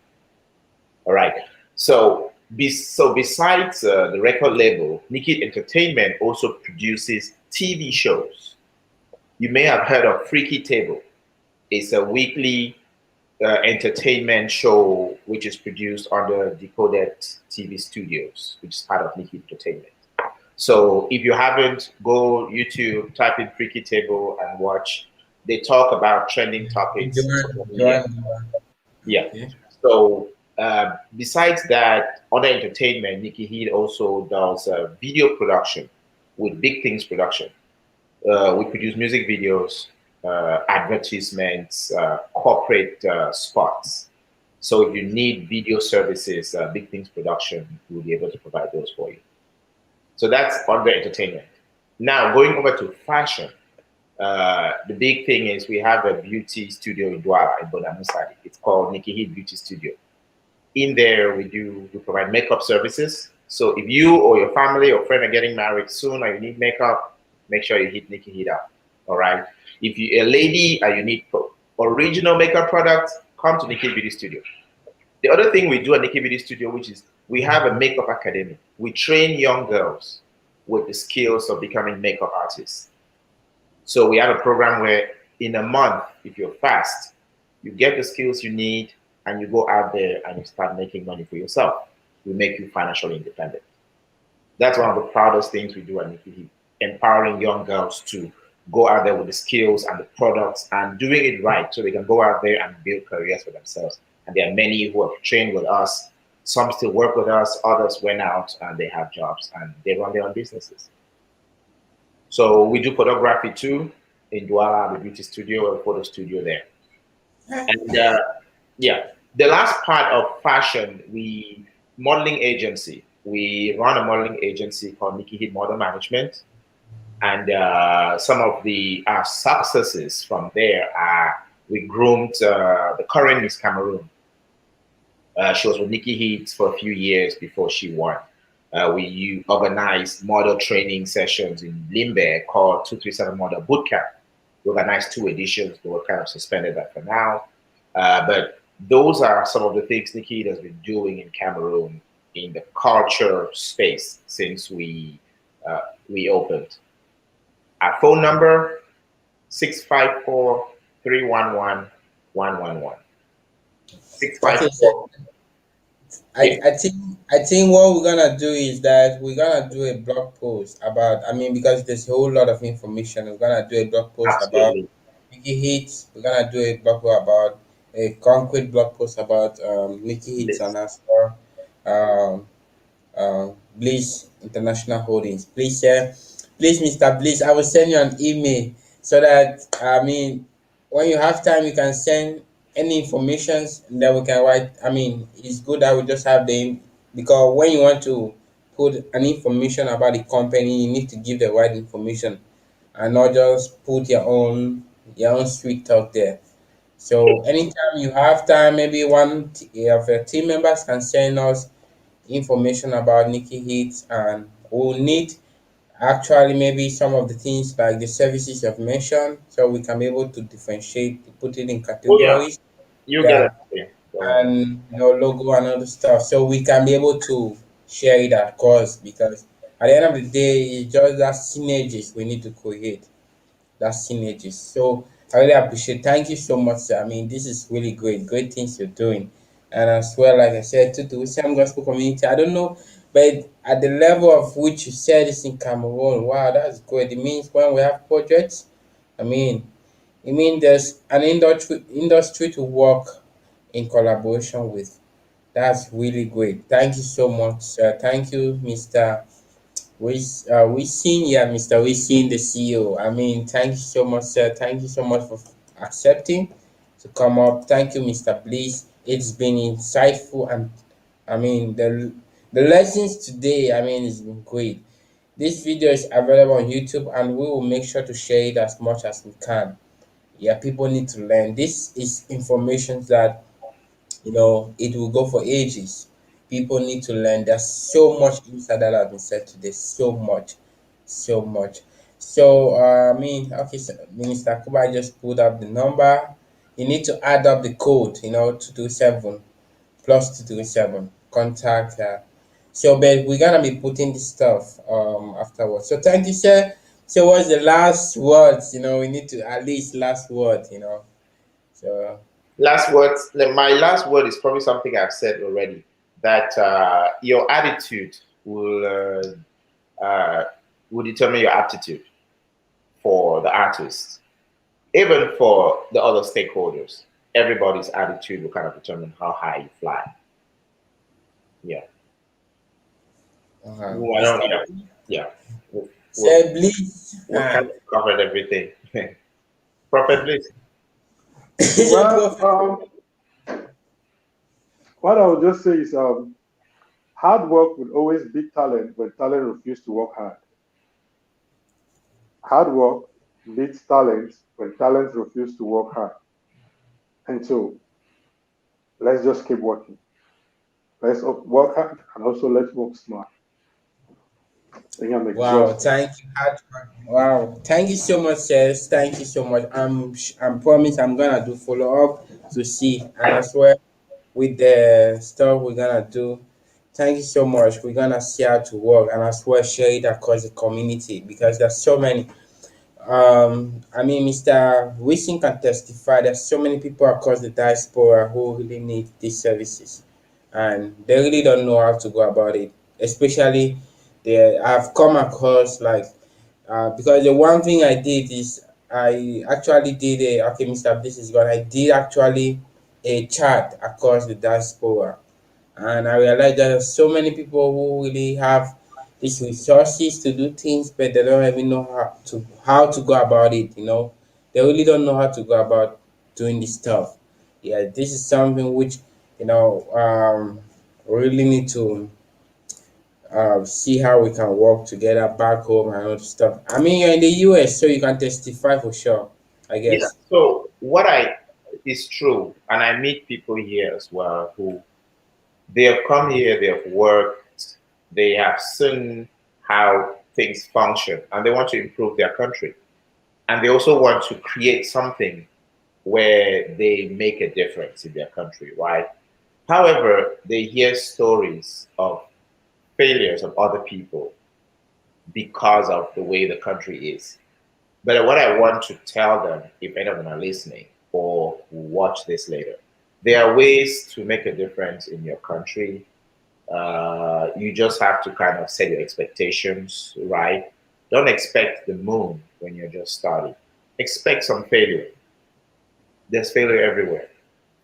All right. So, besides the record label, Nikki Entertainment also produces TV shows. You may have heard of Freaky Table. It's a weekly entertainment show which is produced under Decoded TV Studios, which is part of Nikki Entertainment. So if you haven't, go YouTube, type in Freaky Table and watch. They talk about trending topics. Yeah. Okay. So besides that, other entertainment, Nikki Heat also does video production with Big Things Production. We produce music videos, advertisements, corporate spots. So if you need video services, Big Things Production will be able to provide those for you. So that's under entertainment. Now going over to fashion. The big thing is we have a beauty studio in Douala in Bonamusadi. It's called Nikki Heat Beauty Studio. In there, we provide makeup services. So if you or your family or friend are getting married soon or you need makeup, make sure you hit Nikki Heat up. All right. If you're a lady and you need original makeup products, come to Nikki Beauty Studio. The other thing we do at Nikki Beauty Studio, which is we have a makeup academy. We train young girls with the skills of becoming makeup artists. So we have a program where in a month, if you're fast, you get the skills you need and you go out there and you start making money for yourself. We make you financially independent. That's one of the proudest things we do at Nikki Heat, empowering young girls to go out there with the skills and the products and doing it right so they can go out there and build careers for themselves. And there are many who have trained with us. Some still work with us, others went out and they have jobs and they run their own businesses. So we do photography too in Douala, the beauty studio, a photo studio there. And yeah, the last part of fashion, modeling agency. We run a modeling agency called Nikki Heat Model Management. And some of our successes from there are we groomed the current Miss Cameroon. She was with Nikki Heat for a few years before she won. We organized model training sessions in Limbe called 237 Model Bootcamp. We organized 2 editions. They were kind of suspended that for now. But those are some of the things Nikki has been doing in Cameroon in the culture space since we opened. Our phone number, 654-311-111. 654. I think what we're gonna do is that we're gonna do a blog post about. I mean, because there's a whole lot of information. We're gonna do a blog post about Absolutely. Nikki Hits. We're gonna do a blog post about a concrete blog post about Nikki Hits and our store. Um, Bliss International Holdings. Please, Mr. Bliss, I will send you an email so that I mean, when you have time, you can send any information that we can write. I mean, it's good that we just have because when you want to put an information about the company, you need to give the right information and not just put your own sweet talk there. So anytime you have time, maybe of your team members can send us information about Nikki Hits, and we'll need actually maybe some of the things like the services you've mentioned, so we can be able to differentiate, put it in Oh yeah, categories. you get Yeah, it. Yeah, don't worry. and logo and other stuff, so we can be able to share it across. Because at the end of the day, it's just that synergies we need to create. That's synergies. So I really appreciate. Thank you so much, sir. I mean, this is really great things you're doing, and as well, like I said, to the Wisdom Gospel community. I don't know, but at the level of which you said this in Cameroon, wow, that's good. It means when we have projects, I mean, it means there's an industry to work in collaboration with. That's really great. Thank you so much, sir. Thank you, Mr. Wisin, yeah, Mr. Wisin, the CEO. I mean, thank you so much, sir. Thank you so much for accepting to come up. Thank you, Mr. Bliss. It's been insightful, and I mean the lessons today. I mean, it's been great. This video is available on YouTube, and we will make sure to share it as much as we can. Yeah, people need to learn. This is information that it will go for ages. People need to learn. There's so much inside that has been said today. So much, so much. So I mean, okay, so Minister Kuba just put up the number. You need to add up the code. 227 plus 227 contact. So, but we're gonna be putting this stuff afterwards. So thank you, sir. So what's the last words? We need to at least last word. So Last words. My last word is probably something I've said already. That your attitude will determine your aptitude for the artist, even for the other stakeholders. Everybody's attitude will kind of determine how high you fly. Yeah. Well, I don't. Yeah. Yeah. Sir, please. We kind of covered everything. Prophet, please. Well, what I would just say is hard work will always beat talent when talent refuses to work hard. Hard work beats talent when talent refuses to work hard. And so let's just keep working. Let's work hard and also let's work smart. I think I'm Wow, exhausted. thank you. Wow, thank you so much, sis. Thank you so much. I'm promise I'm gonna do follow up to see, and as well with the stuff we're gonna do. Thank you so much. We're gonna see how to work and as well share it across the community because there's so many. I mean, Mr. Wishing can testify. There's so many people across the diaspora who really need these services, and they really don't know how to go about it. Especially, I've come across like because the one thing I did is I actually did a okay, Mr. This is gone. I did actually a chat across the diaspora, and I realized there are so many people who really have these resources to do things, but they don't even know how to go about it. They really don't know how to go about doing this stuff. Yeah, this is something which we really need to see how we can work together back home and all stuff. I mean, you're in the US, so you can testify for sure. I Yeah. guess. So what I is true, and I meet people here as well who they have come here, they have worked, they have seen how things function, and they want to improve their country. And they also want to create something where they make a difference in their country, right? However, they hear stories of failures of other people because of the way the country is. But what I want to tell them, if any of them are listening or watch this later, there are ways to make a difference in your country. You just have to kind of set your expectations right. Don't expect the moon when you're just starting. Expect some failure. There's failure everywhere.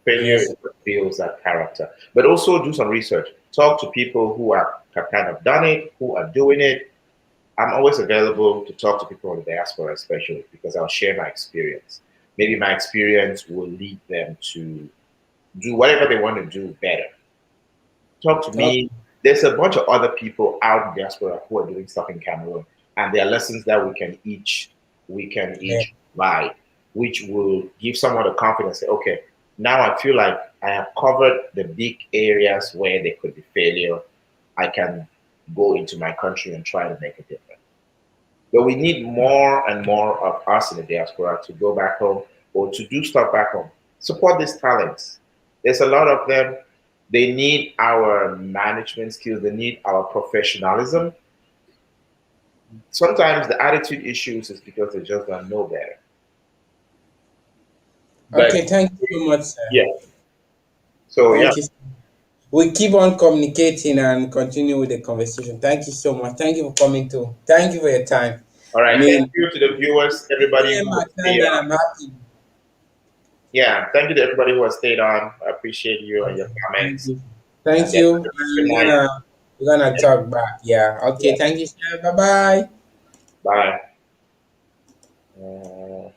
Failure Yes. is what builds that character. But also do some research. Talk to people who have kind of done it, who are doing it. I'm always available to talk to people in the diaspora, especially because I'll share my experience. Maybe my experience will lead them to do whatever they want to do better. Talk to Okay. me. There's a bunch of other people out in diaspora who are doing stuff in Cameroon, and there are lessons that we can each buy, which will give someone the confidence. Say, okay, now I feel like I have covered the big areas where there could be failure. I can go into my country and try to make a difference. But we need more and more of us in the diaspora to go back home or to do stuff back home. Support these talents. There's a lot of them. They need our management skills. They need our professionalism. Sometimes the attitude issues is because they just don't know better. Okay. But Thank you so much, sir. yeah, so yeah. Thank you. We keep on communicating and continue with the conversation. Thank you so much. Thank you for coming too. Thank you for your time. All I right. Thank mean, you to the viewers, everybody yeah, who my has time stayed and on. I'm happy. Yeah, thank you to everybody who has stayed on. I appreciate you and your Thank comments. you. Thank And then you. good We're night. gonna talk back. Yeah. Okay. Yeah. Thank you, sir. Bye bye. Bye. Uh,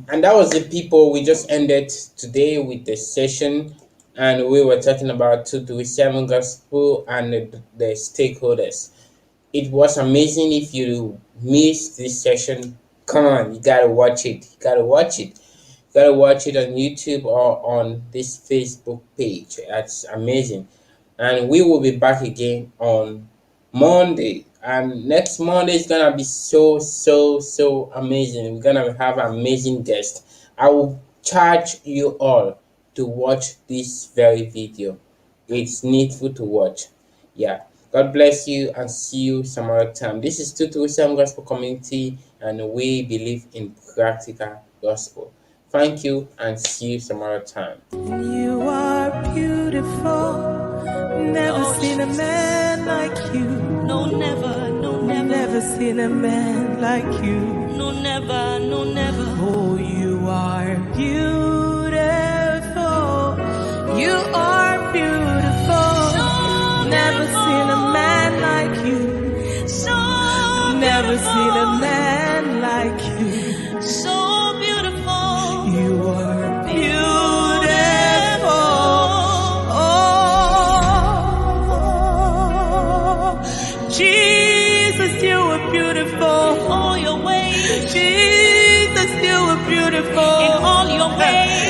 And that was the people. We just ended today with the session, and we were talking about 227 gospel and the stakeholders. It was amazing. If you missed this session, come on, you gotta watch it. You gotta watch it. You gotta watch it on YouTube or on this Facebook page. That's amazing. And we will be back again on Monday. And next Monday is gonna be so amazing. We're gonna have amazing guests. I will charge you all to watch this very video. It's needful to watch. Yeah. God bless you and see you some other time. This is 227 Gospel Community, and we believe in practical gospel. Thank you and see you some other time. You are beautiful. Never Oh, seen a Jesus. man like you. No, never, no, never. Never seen a man like you. No, never, no, never. Oh, you are beautiful. You are beautiful. So Never seen a man like you. So Never beautiful. seen a man like you. So beautiful. You are beautiful. Oh, Jesus, you are beautiful. All your ways. Jesus, you are beautiful. In all your ways.